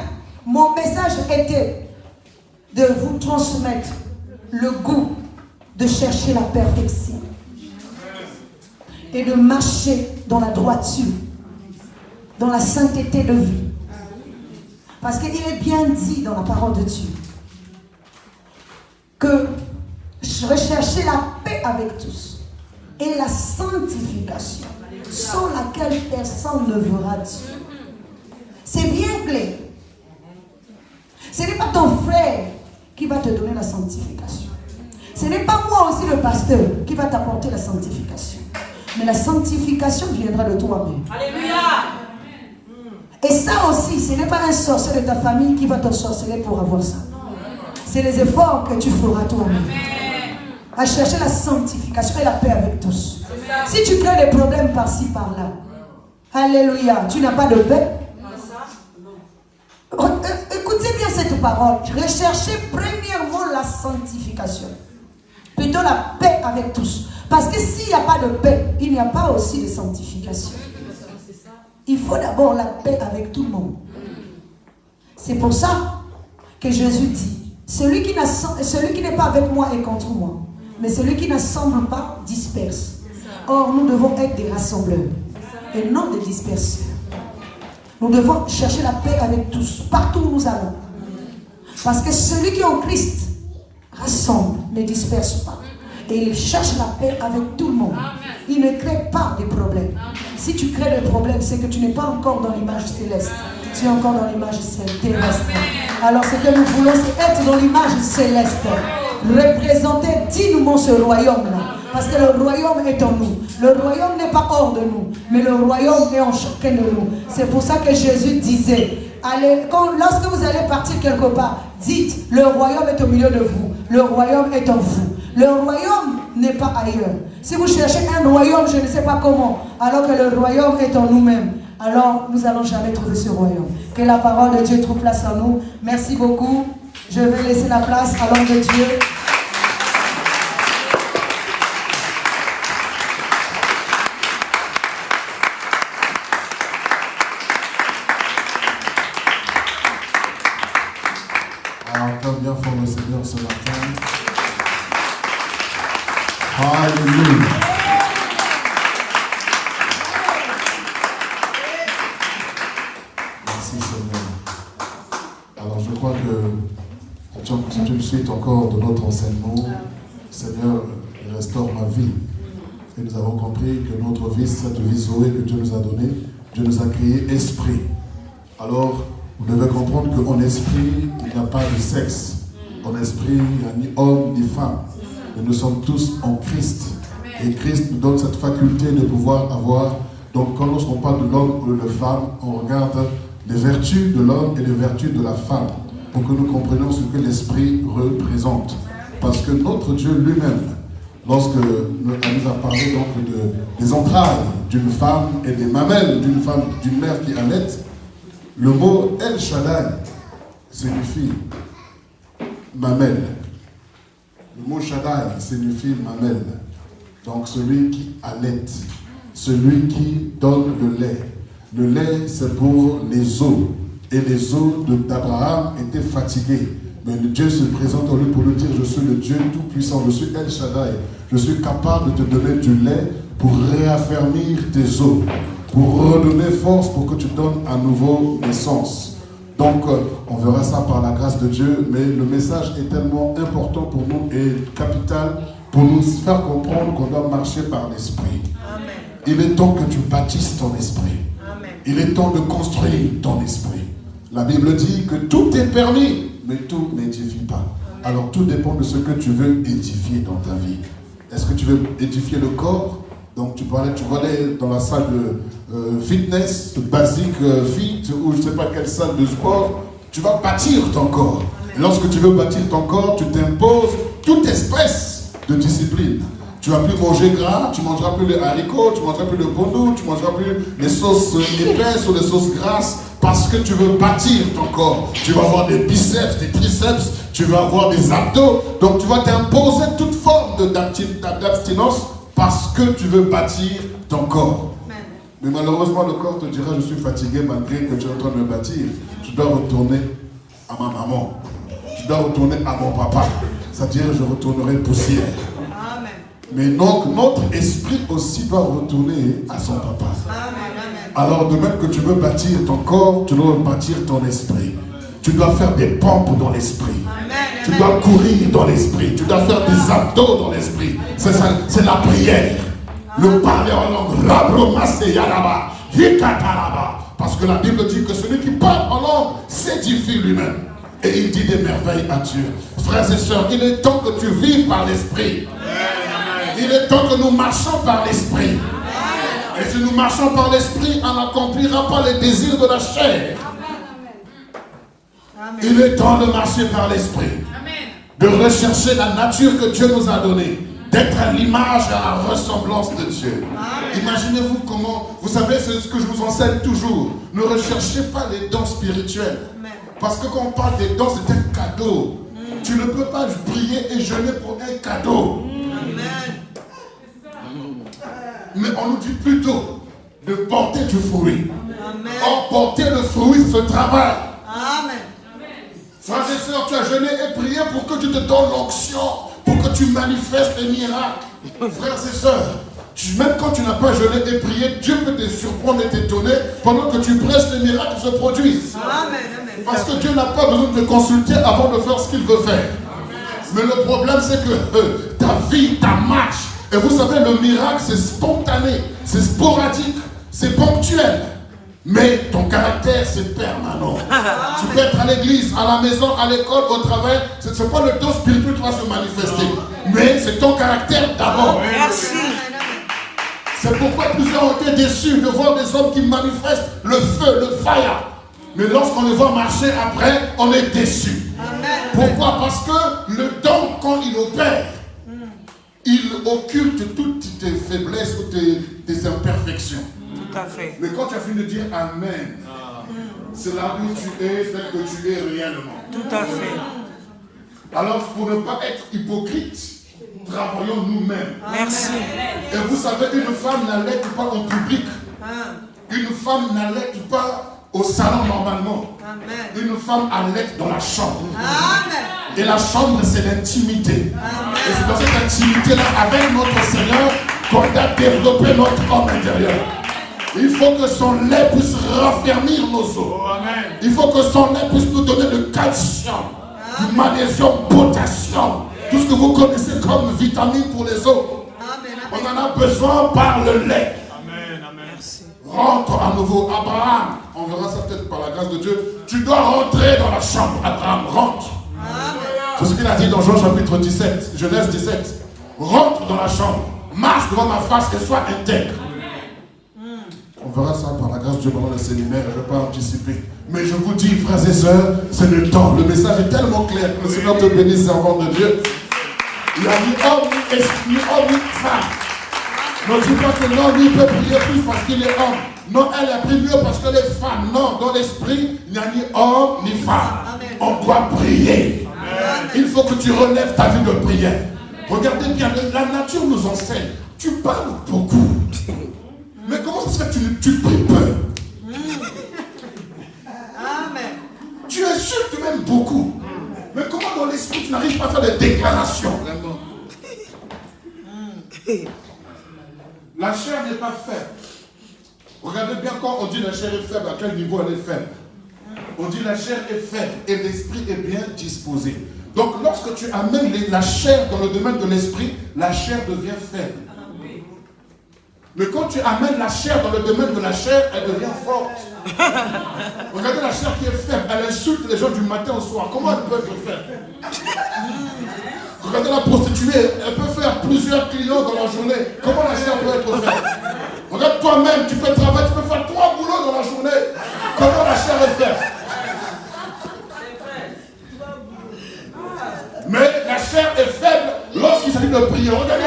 S1: mon message était de vous transmettre le goût de chercher la perfection et de marcher dans la droiture, dans la sainteté de vie. Parce qu'il est bien dit dans la parole de Dieu que rechercher la paix avec tous et la sanctification sans laquelle personne ne verra Dieu. C'est bien clair. Ce n'est pas ton frère qui va te donner la sanctification. Ce n'est pas moi aussi le pasteur qui va t'apporter la sanctification. Mais la sanctification viendra de toi-même. Alléluia. Et ça aussi, ce n'est pas un sorcier de ta famille qui va te sorceler pour avoir ça. C'est les efforts que tu feras toi-même. À chercher la sanctification et la paix avec tous. Si tu crées des problèmes par-ci, par-là, alléluia, tu n'as pas de paix. Écoutez bien cette parole. Recherchez premièrement la sanctification. Plutôt la paix avec tous. Parce que s'il n'y a pas de paix, il n'y a pas aussi de sanctification. Il faut d'abord la paix avec tout le monde. C'est pour ça que Jésus dit, celui qui n'est pas avec moi est contre moi. Mais celui qui n'assemble pas disperse. Or, nous devons être des rassembleurs et non des disperseurs. Nous devons chercher la paix avec tous, partout où nous allons. Parce que celui qui est en Christ rassemble, ne disperse pas. Et il cherche la paix avec tout le monde. Il ne crée pas de problèmes. Si tu crées des problèmes, c'est que tu n'es pas encore dans l'image céleste. Tu es encore dans l'image terrestre. Alors ce que nous voulons, c'est être dans l'image céleste. Représenter dignement ce royaume-là. Parce que le royaume est en nous. Le royaume n'est pas hors de nous, mais le royaume est en chacun de nous. C'est pour ça que Jésus disait, lorsque vous allez partir quelque part, dites, le royaume est au milieu de vous. Le royaume est en vous. Le royaume n'est pas ailleurs. Si vous cherchez un royaume, je ne sais pas comment, alors que le royaume est en nous-mêmes, alors nous n'allons jamais trouver ce royaume. Que la parole de Dieu trouve place en nous. Merci beaucoup. Je vais laisser la place à l'homme de Dieu.
S4: Encore bien fort le Seigneur ce matin. Alléluia. Merci Seigneur. Alors je crois que c'est une suite encore de notre enseignement. Seigneur, restaure ma vie. Et nous avons compris que notre vie, cette vie Zoé que Dieu nous a donnée, Dieu nous a créé esprit. Alors, vous devez comprendre qu'en esprit, il n'y a pas de sexe. En esprit, il n'y a ni homme ni femme. Mais nous sommes tous en Christ. Et Christ nous donne cette faculté de pouvoir avoir. Donc, quand lorsqu'on parle de l'homme ou de la femme, on regarde les vertus de l'homme et les vertus de la femme. Pour que nous comprenions ce que l'esprit représente. Parce que notre Dieu lui-même, lorsque nous a parlé donc des entrailles d'une femme et des mamelles d'une femme, d'une mère qui allait, le mot El Shaddai signifie mamelle. Le mot Shaddai signifie mamelle. Donc celui qui allait, celui qui donne le lait. Le lait, c'est pour les os. Et les os d'Abraham étaient fatigués. Mais Dieu se présente en lui pour lui dire, je suis le Dieu tout-puissant, je suis El Shaddai. Je suis capable de te donner du lait pour réaffermir tes os. pour redonner force, pour que tu donnes à nouveau naissance. Donc, on verra ça par la grâce de Dieu, mais le message est tellement important pour nous et capital pour nous faire comprendre qu'on doit marcher par l'esprit. Il est temps que tu bâtisses ton esprit.
S1: Amen.
S4: Il est temps de construire ton esprit. La Bible dit que tout est permis, mais tout n'édifie pas. Alors tout dépend de ce que tu veux édifier dans ta vie. Est-ce que tu veux édifier le corps? Donc tu vas aller dans la salle de fitness, basique, fit, ou je ne sais pas quelle salle de sport. Tu vas bâtir ton corps. Et lorsque tu veux bâtir ton corps, tu t'imposes toute espèce de discipline. Tu ne vas plus manger gras, tu ne mangeras plus les haricots, tu ne mangeras plus le bondou, tu ne mangeras plus les sauces épaisses ou les sauces grasses, parce que tu veux bâtir ton corps. Tu vas avoir des biceps, des triceps, tu vas avoir des abdos. Donc tu vas t'imposer toute forme d'abstinence parce que tu veux bâtir ton corps. Mais malheureusement, le corps te dira, je suis fatigué malgré que tu es en train de me bâtir. Tu dois retourner à ma maman. Tu dois retourner à mon papa. C'est-à-dire, je retournerai poussière.
S1: Amen.
S4: Mais donc, notre esprit aussi doit retourner à son papa.
S1: Amen.
S4: Alors, de même que tu veux bâtir ton corps, tu dois bâtir ton esprit. Tu dois faire des pompes dans l'esprit. Tu dois courir dans l'esprit. Tu dois faire des abdos dans l'esprit. C'est ça, c'est la prière. Le parler en langue. Parce que la Bible dit que celui qui parle en langue s'édifie lui-même. Et il dit des merveilles à Dieu. Frères et sœurs, il est temps que tu vives par l'esprit. Il est temps que nous marchions par l'esprit. Et si nous marchons par l'esprit, on n'accomplira pas les désirs de la chair. Il est temps de marcher par l'esprit. De rechercher la nature que Dieu nous a donnée. D'être à l'image et à la ressemblance de Dieu. Imaginez-vous comment, vous savez, c'est ce que je vous enseigne toujours. Ne recherchez pas les dons spirituels. Parce que quand on parle des dons, c'est un cadeau. Tu ne peux pas prier et jeûner pour un cadeau. Mais on nous dit plutôt de porter du fruit. Or, porter le fruit, c'est ce travail. Frères et sœurs, tu as jeûné et prié pour que Dieu te donne l'onction, pour que tu manifestes les miracles. Frères et sœurs, même quand tu n'as pas jeûné et prié, Dieu peut te surprendre et t'étonner pendant que tu prêches, les miracles se produisent. Parce que Dieu n'a pas besoin de te consulter avant de faire ce qu'il veut faire. Mais le problème, c'est que ta vie, ta marche, et vous savez, le miracle, c'est spontané, c'est sporadique, c'est ponctuel. Mais ton caractère, c'est permanent. Tu peux être à l'église, à la maison, à l'école, au travail. Ce n'est pas le don spirituel qui va se manifester. Mais c'est ton caractère d'abord.
S3: Merci.
S4: C'est pourquoi plusieurs ont été déçus de voir des hommes qui manifestent le feu, le fire. Mais lorsqu'on les voit marcher après, on est déçus. Pourquoi? Parce que le don, quand il opère, il occulte toutes tes faiblesses ou tes imperfections.
S3: Tout à fait.
S4: Mais quand tu as fini de dire Amen, c'est là où tu es, tel que tu es réellement.
S3: Tout à fait.
S4: Alors, pour ne pas être hypocrite, travaillons nous-mêmes.
S3: Merci.
S4: Et vous savez, une femme n'allaite pas en public. Une femme n'allaite pas au salon normalement. Une femme allaite dans la chambre. Et la chambre, c'est l'intimité. Et c'est dans cette intimité-là, avec notre Seigneur, qu'on a développé notre homme intérieur. Il faut que son lait puisse raffermir nos os. Il faut que son lait puisse nous donner du calcium, du magnésium, potassium, tout ce que vous connaissez comme vitamine pour les os. On en a besoin par le lait. Rentre à nouveau. Abraham, on verra ça peut-être par la grâce de Dieu. Tu dois rentrer dans la chambre. Abraham, rentre. C'est ce qu'il a dit dans Jean chapitre 17, Genèse 17. Rentre dans la chambre. Marche devant ma face et sois intègre. On verra ça par la grâce de Dieu pendant le séminaire, je ne vais pas anticiper. Mais je vous dis, frères et sœurs, c'est le temps. Le message est tellement clair que le Seigneur te bénisse, servant de Dieu. Il a dit homme, esprit, homme, femme. Ne dis pas que l'homme, il peut prier plus parce qu'il est homme. Non, elle a prié mieux parce qu'elle est femme. Non, dans l'esprit, il n'y a ni homme ni femme. On doit prier. Il faut que tu relèves ta vie de prière. Regardez bien, la nature nous enseigne. Tu parles beaucoup. Mais comment ça se fait que tu pries peu? Tu es sûr que tu m'aimes beaucoup. Mais comment dans l'esprit tu n'arrives pas à faire des déclarations? La chair n'est pas faite Regardez bien quand on dit la chair est faible, à quel niveau elle est faible. On dit la chair est faible et l'esprit est bien disposé. Donc lorsque tu amènes la chair dans le domaine de l'esprit, la chair devient faible. Mais quand tu amènes la chair dans le domaine de la chair, elle devient forte. Regardez la chair qui est faible, elle insulte les gens du matin au soir. Comment elle peut être faible? Regardez la prostituée, elle peut faire plusieurs clients dans la journée. Comment la chair peut être faible? Regarde toi-même, tu peux travailler, tu peux faire 3 boulots dans la journée. Comment la chair est faible? Mais la chair est faible lorsqu'il s'agit de prier. Regardez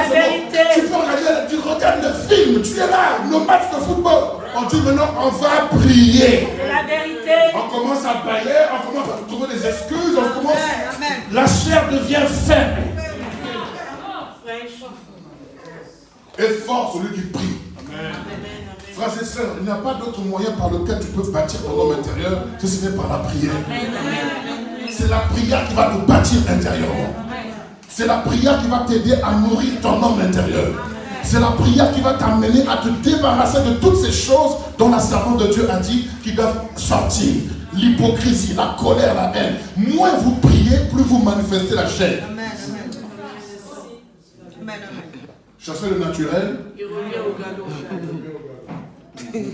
S4: tu peux regarder, tu regardes le film, tu es là, nos matchs de football. On dit maintenant, on va prier.
S3: C'est la vérité.
S4: On commence à bailler, on commence à trouver des excuses, on commence. La chair devient faible. Et fort celui qui prie. Frères et sœurs, il n'y a pas d'autre moyen par lequel tu peux bâtir ton homme intérieur que ce n'est par la prière. C'est la prière qui va te bâtir intérieurement. C'est la prière qui va t'aider à nourrir ton homme intérieur. C'est la prière qui va t'amener à te débarrasser de toutes ces choses dont la servante de Dieu a dit qu'ils doivent sortir. L'hypocrisie, la colère, la haine. Moins vous priez, plus vous manifestez la chair. Chasser le naturel.
S3: Il revient au galop.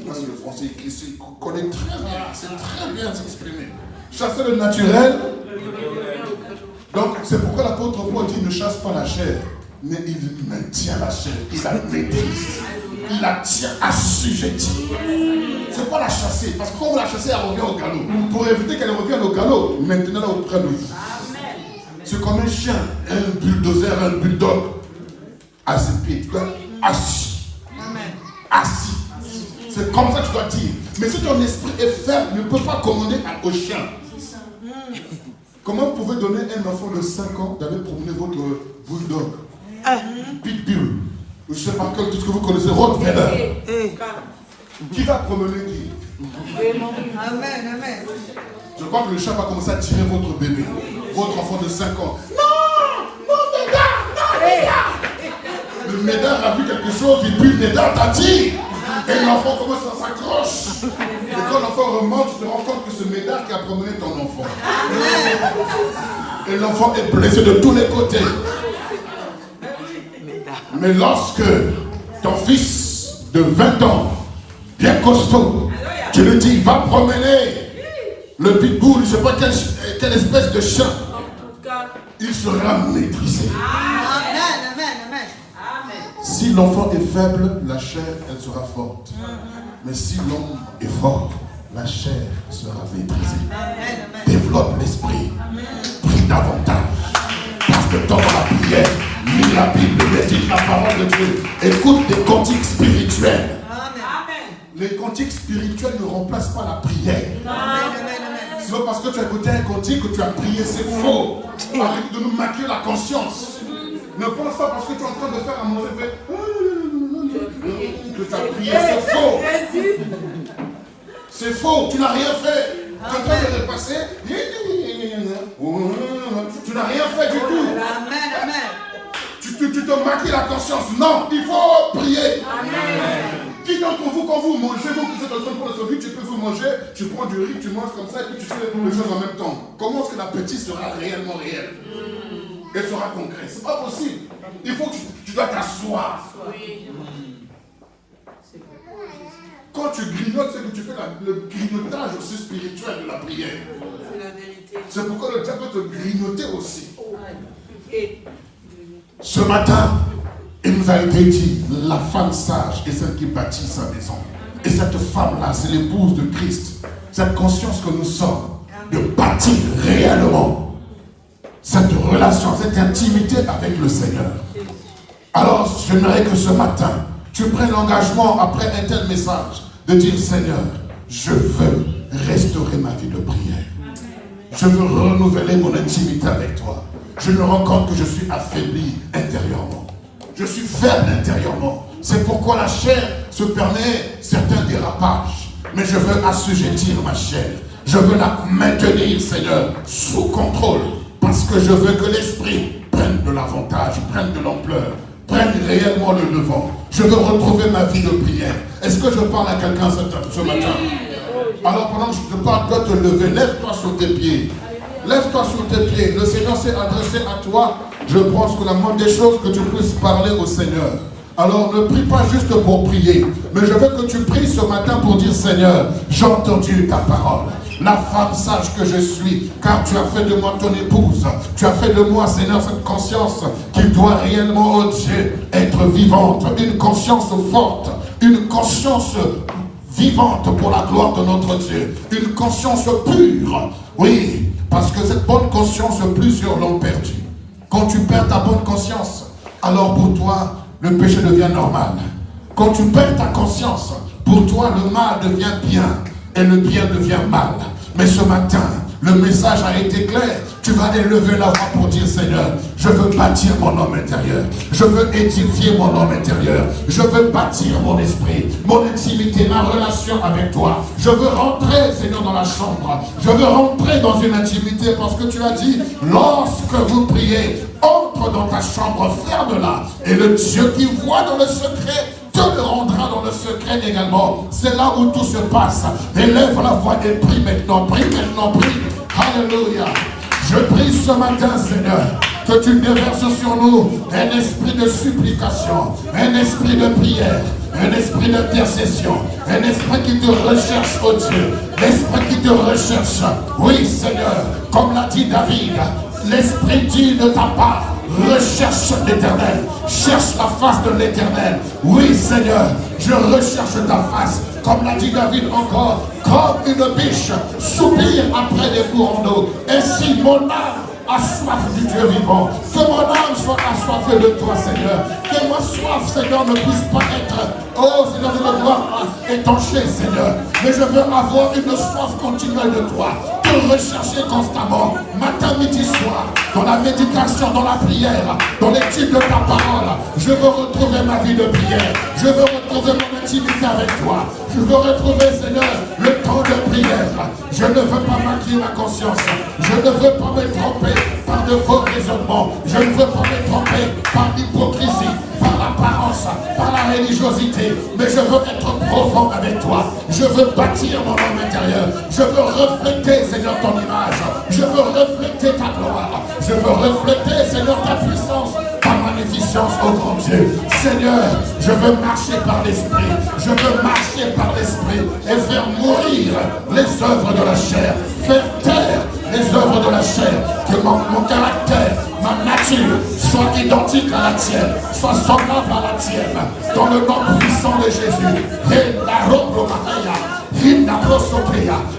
S4: Parce que le français il connaît très bien, c'est très bien s'exprimer. Chasser le naturel. Donc c'est pourquoi l'apôtre Paul dit ne chasse pas la chair, mais il maintient la chair, il la maîtrise, il la tient assujettie. C'est pas la chasser, parce que quand vous la chassez, elle revient au galop. Pour éviter qu'elle revienne au galop, maintenant auprès de vous. C'est comme un chien, un bulldozer, un bulldog à ses pieds, assis. Assis. C'est comme ça que tu dois dire. Mais si ton esprit est faible, il ne peut pas commander au chien. Comment vous pouvez donner à un enfant de 5 ans d'aller promener votre bulldog, pitbull, je ne sais pas tout ce que vous connaissez, Rottweiler. Qui va promener qui?
S1: Amen, amen.
S4: Je crois que le chat va commencer à tirer votre bébé, votre enfant de 5 ans. Non, mon médard, non, médard. Le médard a vu quelque chose, et puis le médard t'a dit. Et l'enfant commence à s'accrocher. Et quand l'enfant remonte, tu te rends compte que ce médard qui a promené ton enfant. Et l'enfant est blessé de tous les côtés. Mais lorsque ton fils de 20 ans, bien costaud, tu lui dis, va promener le pitbull, je ne sais pas quelle espèce de chien, il sera maîtrisé.
S1: Amen, amen, amen.
S4: Si l'enfant est faible, la chair, elle sera forte. Mais si l'homme est fort, la chair sera maîtrisée. Développe l'esprit. Prie davantage. Passe le temps dans la prière. Lis la Bible, médite la parole de Dieu. Écoute des cantiques spirituels. Les cantiques spirituels ne remplacent pas la prière. C'est pas parce que tu as écouté un cantique que tu as prié, c'est faux. Arrête de nous maquiller la conscience. Ne pense pas parce que tu es en train de faire à manger que tu as prié, c'est faux. C'est faux, tu n'as rien fait. Tu es en train de repasser. Tu n'as rien fait du tout.
S1: Amen, amen.
S4: Tu te maquilles la conscience. Non, il faut prier. Qui d'entre vous, quand vous mangez, vous qui êtes en train de prendre le tu peux vous manger, tu prends du riz, tu manges comme ça et puis tu fais les choses en même temps. Comment est-ce que l'appétit sera réellement réel? Et sera concret. C'est pas possible. Il faut que tu dois t'asseoir. Quand tu grignotes, c'est que tu fais le grignotage aussi spirituel de la prière.
S3: C'est la vérité.
S4: C'est pourquoi le diable peut te grignoter aussi. Ce matin, il nous a été dit, la femme sage est celle qui bâtit sa maison. Et cette femme-là, c'est l'épouse de Christ. Cette conscience que nous sommes, de bâtir réellement cette relation, cette intimité avec le Seigneur. Alors, j'aimerais que ce matin, tu prennes l'engagement, après un tel message, de dire, Seigneur, je veux restaurer ma vie de prière. Je veux renouveler mon intimité avec toi. Je me rends compte que je suis affaibli intérieurement. Je suis faible intérieurement. C'est pourquoi la chair se permet certains dérapages. Mais je veux assujettir ma chair. Je veux la maintenir, Seigneur, sous contrôle. Parce que je veux que l'esprit prenne de l'avantage, prenne de l'ampleur, prenne réellement le devant. Je veux retrouver ma vie de prière. Est-ce que je parle à quelqu'un ce matin? Alors pendant que je te parle, dois te lever. Lève-toi sur tes pieds. Lève-toi sur tes pieds. Le Seigneur s'est adressé à toi. Je pense que la moindre des choses, que tu puisses parler au Seigneur. Alors ne prie pas juste pour prier, mais je veux que tu pries ce matin pour dire: Seigneur, j'ai entendu ta parole. La femme sage que je suis, car tu as fait de moi ton épouse. Tu as fait de moi, Seigneur, cette conscience qu'il doit réellement, oh Dieu, être vivante. Une conscience forte, une conscience vivante pour la gloire de notre Dieu. Une conscience pure. Oui, parce que cette bonne conscience, plusieurs l'ont perdue. Quand tu perds ta bonne conscience, alors pour toi, le péché devient normal. Quand tu perds ta conscience, pour toi, le mal devient bien et le bien devient mal. Mais ce matin, le message a été clair. Tu vas élever la voix pour dire: Seigneur, je veux bâtir mon homme intérieur. Je veux édifier mon homme intérieur. Je veux bâtir mon esprit, mon intimité, ma relation avec toi. Je veux rentrer, Seigneur, dans la chambre. Je veux rentrer dans une intimité parce que tu as dit: lorsque vous priez, entre dans ta chambre, ferme-la. Et le Dieu qui voit dans le secret te le rendra dans le secret également. C'est là où tout se passe. Élève la voix et prie maintenant. Prie maintenant, prie. Alléluia. Je prie ce matin, Seigneur, que tu déverses sur nous un esprit de supplication, un esprit de prière, un esprit d'intercession, un esprit qui te recherche, oh Dieu, l'esprit qui te recherche. Oui, Seigneur, comme l'a dit David, l'esprit dit de ta part: recherche l'Éternel, cherche la face de l'Éternel. Oui, Seigneur, je recherche ta face. Comme l'a dit David encore, comme une biche soupire après des courants d'eau. Ainsi, mon âme a soif du Dieu vivant. Que mon âme soit assoiffée de toi, Seigneur. Que ma soif, Seigneur, ne puisse pas être, oh Seigneur, de me voir étanchée, Seigneur. Mais je veux avoir une soif continuelle de toi. Te rechercher constamment, matin, midi, soir, dans la méditation, dans la prière, dans l'étude de ta parole. Je veux retrouver ma vie de prière. Je veux retrouver mon intimité avec toi. Je veux retrouver, Seigneur, le temps de prière. Je ne veux pas maquiller ma conscience. Je ne veux pas me tromper par de faux raisonnements. Je ne veux pas me tromper par l'hypocrisie, par l'apparence, par la religiosité. Mais je veux être profond avec toi. Je veux bâtir mon homme intérieur. Je veux refléter, Seigneur, ton image. Je veux refléter ta gloire. Je veux refléter, Seigneur, ta puissance, ta magnificence, ô grand Dieu. Seigneur, je veux marcher par l'esprit. Je veux marcher par l'esprit et faire mourir les œuvres de la chair. Faire taire les œuvres de la chair. Que mon caractère, ma nature soit identique à la tienne, soit semblable à la tienne. Dans le nom puissant de Jésus. Et la robe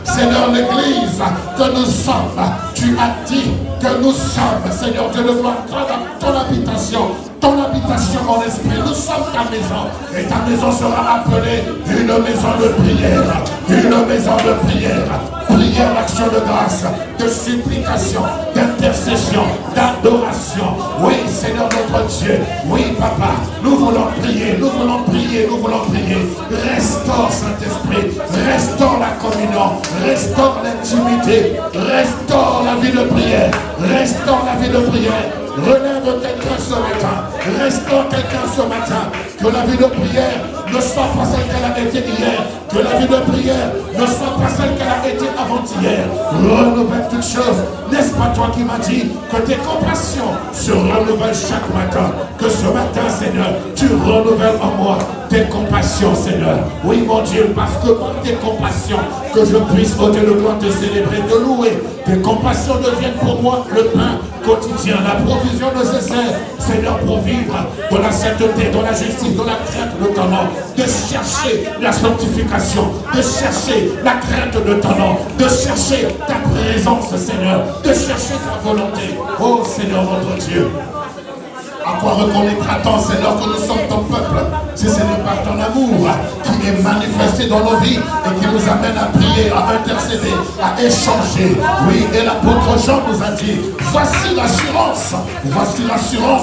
S4: Seigneur, l'église que nous sommes, tu as dit que nous sommes, Seigneur Dieu de gloire, ton habitation en esprit. Nous sommes ta maison et ta maison sera appelée une maison de prière, une maison de prière. Prière, l'action de grâce, de supplication, d'intercession, d'adoration. Oui, Seigneur notre Dieu. Oui, Papa, nous voulons prier, nous voulons prier, nous voulons prier. Restaure, Saint-Esprit, restaure la communion, restaure l'intimité, restaure la vie de prière, restaure la vie de prière. Relève quelqu'un ce matin, restaure quelqu'un ce matin, que la vie de prière ne soit pas celle qu'elle a été hier, que la vie de prière ne soit pas celle qu'elle a été avant-hier. Renouvelle toutes choses. N'est-ce pas toi qui m'as dit que tes compassions se renouvellent chaque matin? Que ce matin, Seigneur, tu renouvelles en moi tes compassions, Seigneur. Oui, mon Dieu, parce que par tes compassions, que je puisse, au Dieu de gloire, te célébrer, te louer. Tes compassions deviennent pour moi le pain quotidien, la provision nécessaire, Seigneur, pour vivre dans la sainteté, dans la justice, dans la crainte de ton nom, de chercher la sanctification, de chercher la crainte de ton nom, de chercher ta présence, Seigneur, de chercher ta volonté. Oh Seigneur, notre Dieu. À quoi reconnaîtra-t-on, Seigneur, que nous sommes ton peuple? Si ce n'est pas ton amour qui est manifesté dans nos vies et qui nous amène à prier, à intercéder, à échanger. Oui, et l'apôtre Jean nous a dit, voici l'assurance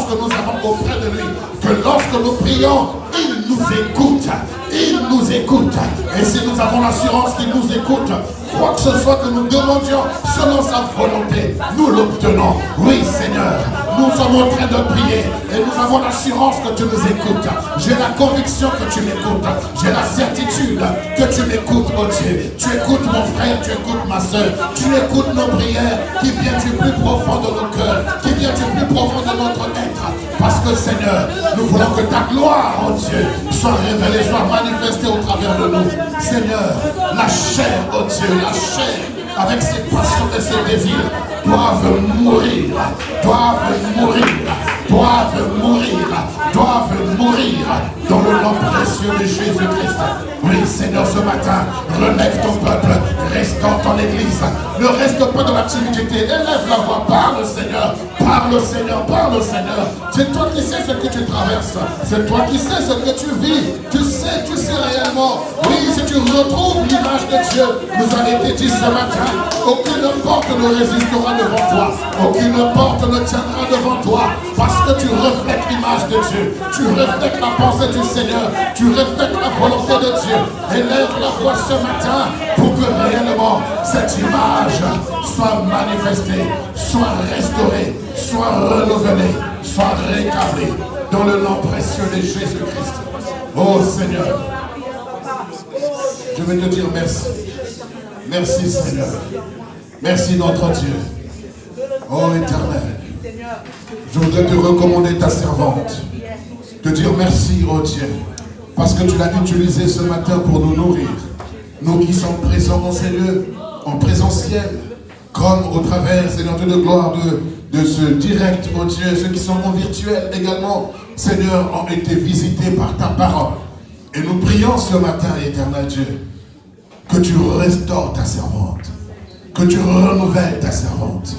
S4: que nous avons auprès de lui, que lorsque nous prions, il nous écoute. Il nous écoute. Et si nous avons l'assurance qu'il nous écoute, quoi que ce soit que nous demandions selon sa volonté, nous l'obtenons. Oui, Seigneur, nous sommes en train de prier et nous avons l'assurance que tu nous écoutes. J'ai la conviction que tu m'écoutes. J'ai la certitude que tu m'écoutes, oh Dieu. Tu écoutes mon frère, tu écoutes ma soeur. Tu écoutes nos prières qui viennent du plus profond de nos cœurs, qui viennent du plus profond de notre être. Parce que, Seigneur, nous voulons que ta gloire, oh Dieu, soit révélée, soit manifestée au travers de nous. Seigneur, la chair, oh Dieu, la chair, avec ses passions et ses désirs, doivent mourir, doivent mourir, doivent mourir, doivent mourir dans le nom précieux de Jésus-Christ. Oui, Seigneur, ce matin, relève ton peuple, reste dans ton église, ne reste pas dans la timidité, élève la voix, parle Seigneur, parle Seigneur, parle Seigneur. C'est toi qui sais ce que tu traverses, c'est toi qui sais ce que tu vis, tu sais réellement. Oui, si tu retrouves l'image de Dieu, nous a été dit ce matin, aucune porte ne résistera devant toi, aucune porte ne tiendra devant toi, parce que tu reflètes l'image de Dieu, tu reflètes la pensée du Seigneur, tu reflètes la volonté de Dieu. Élève la voix ce matin pour que réellement cette image soit manifestée, soit restaurée, soit renouvelée, soit rétablie dans le nom précieux de Jésus-Christ. Oh Seigneur, je veux te dire merci. Merci Seigneur. Merci notre Dieu. Oh Éternel, je voudrais te recommander ta servante. Te dire merci, oh Dieu, parce que tu l'as utilisé ce matin pour nous nourrir. Nous qui sommes présents dans ces lieux, en présentiel, comme au travers, Seigneur Dieu de gloire, de ce direct, oh Dieu, ceux qui sont en virtuel également, Seigneur, ont été visités par ta parole. Et nous prions ce matin, Éternel Dieu, que tu restaures ta servante, que tu renouvelles ta servante,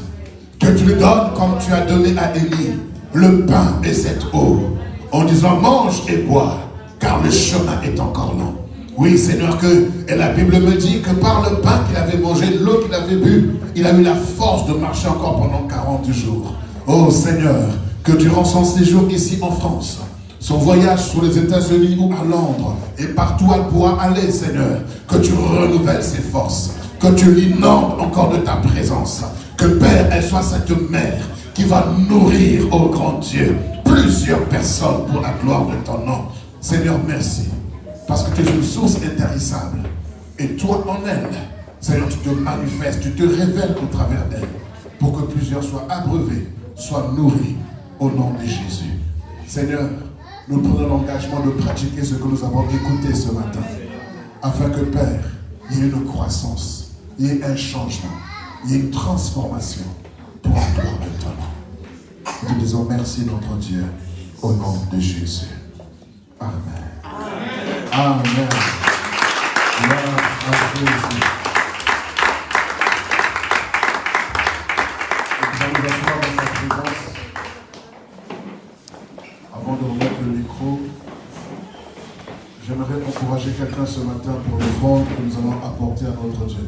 S4: que tu lui donnes, comme tu as donné à Élie, le pain et cette eau, en disant mange et bois, car le chemin est encore long. Oui, Seigneur, et la Bible me dit que par le pain qu'il avait mangé, l'eau qu'il avait bu, il a eu la force de marcher encore pendant 40 jours. Oh Seigneur, que durant son séjour ici en France, son voyage sur les États-Unis ou à Londres, et partout où elle pourra aller, Seigneur, que tu renouvelles ses forces, que tu l'inondes encore de ta présence, que Père, elle soit cette mère qui va nourrir, oh grand Dieu, plusieurs personnes pour la gloire de ton nom. Seigneur, merci. Parce que tu es une source intarissable. Et toi en elle, Seigneur, tu te manifestes, tu te révèles au travers d'elle. Pour que plusieurs soient abreuvés, soient nourris au nom de Jésus. Seigneur, nous prenons l'engagement de pratiquer ce que nous avons écouté ce matin. Afin que Père, il y ait une croissance, il y ait un changement, il y ait une transformation pour la gloire de ton nom. Nous te disons merci notre Dieu, au nom de Jésus. Amen. Amen. Gloire à Jésus. Nous allons nous asseoir dans sa présence. Avant de remettre le micro, j'aimerais encourager quelqu'un ce matin pour l'offrande que nous allons apporter à notre Dieu.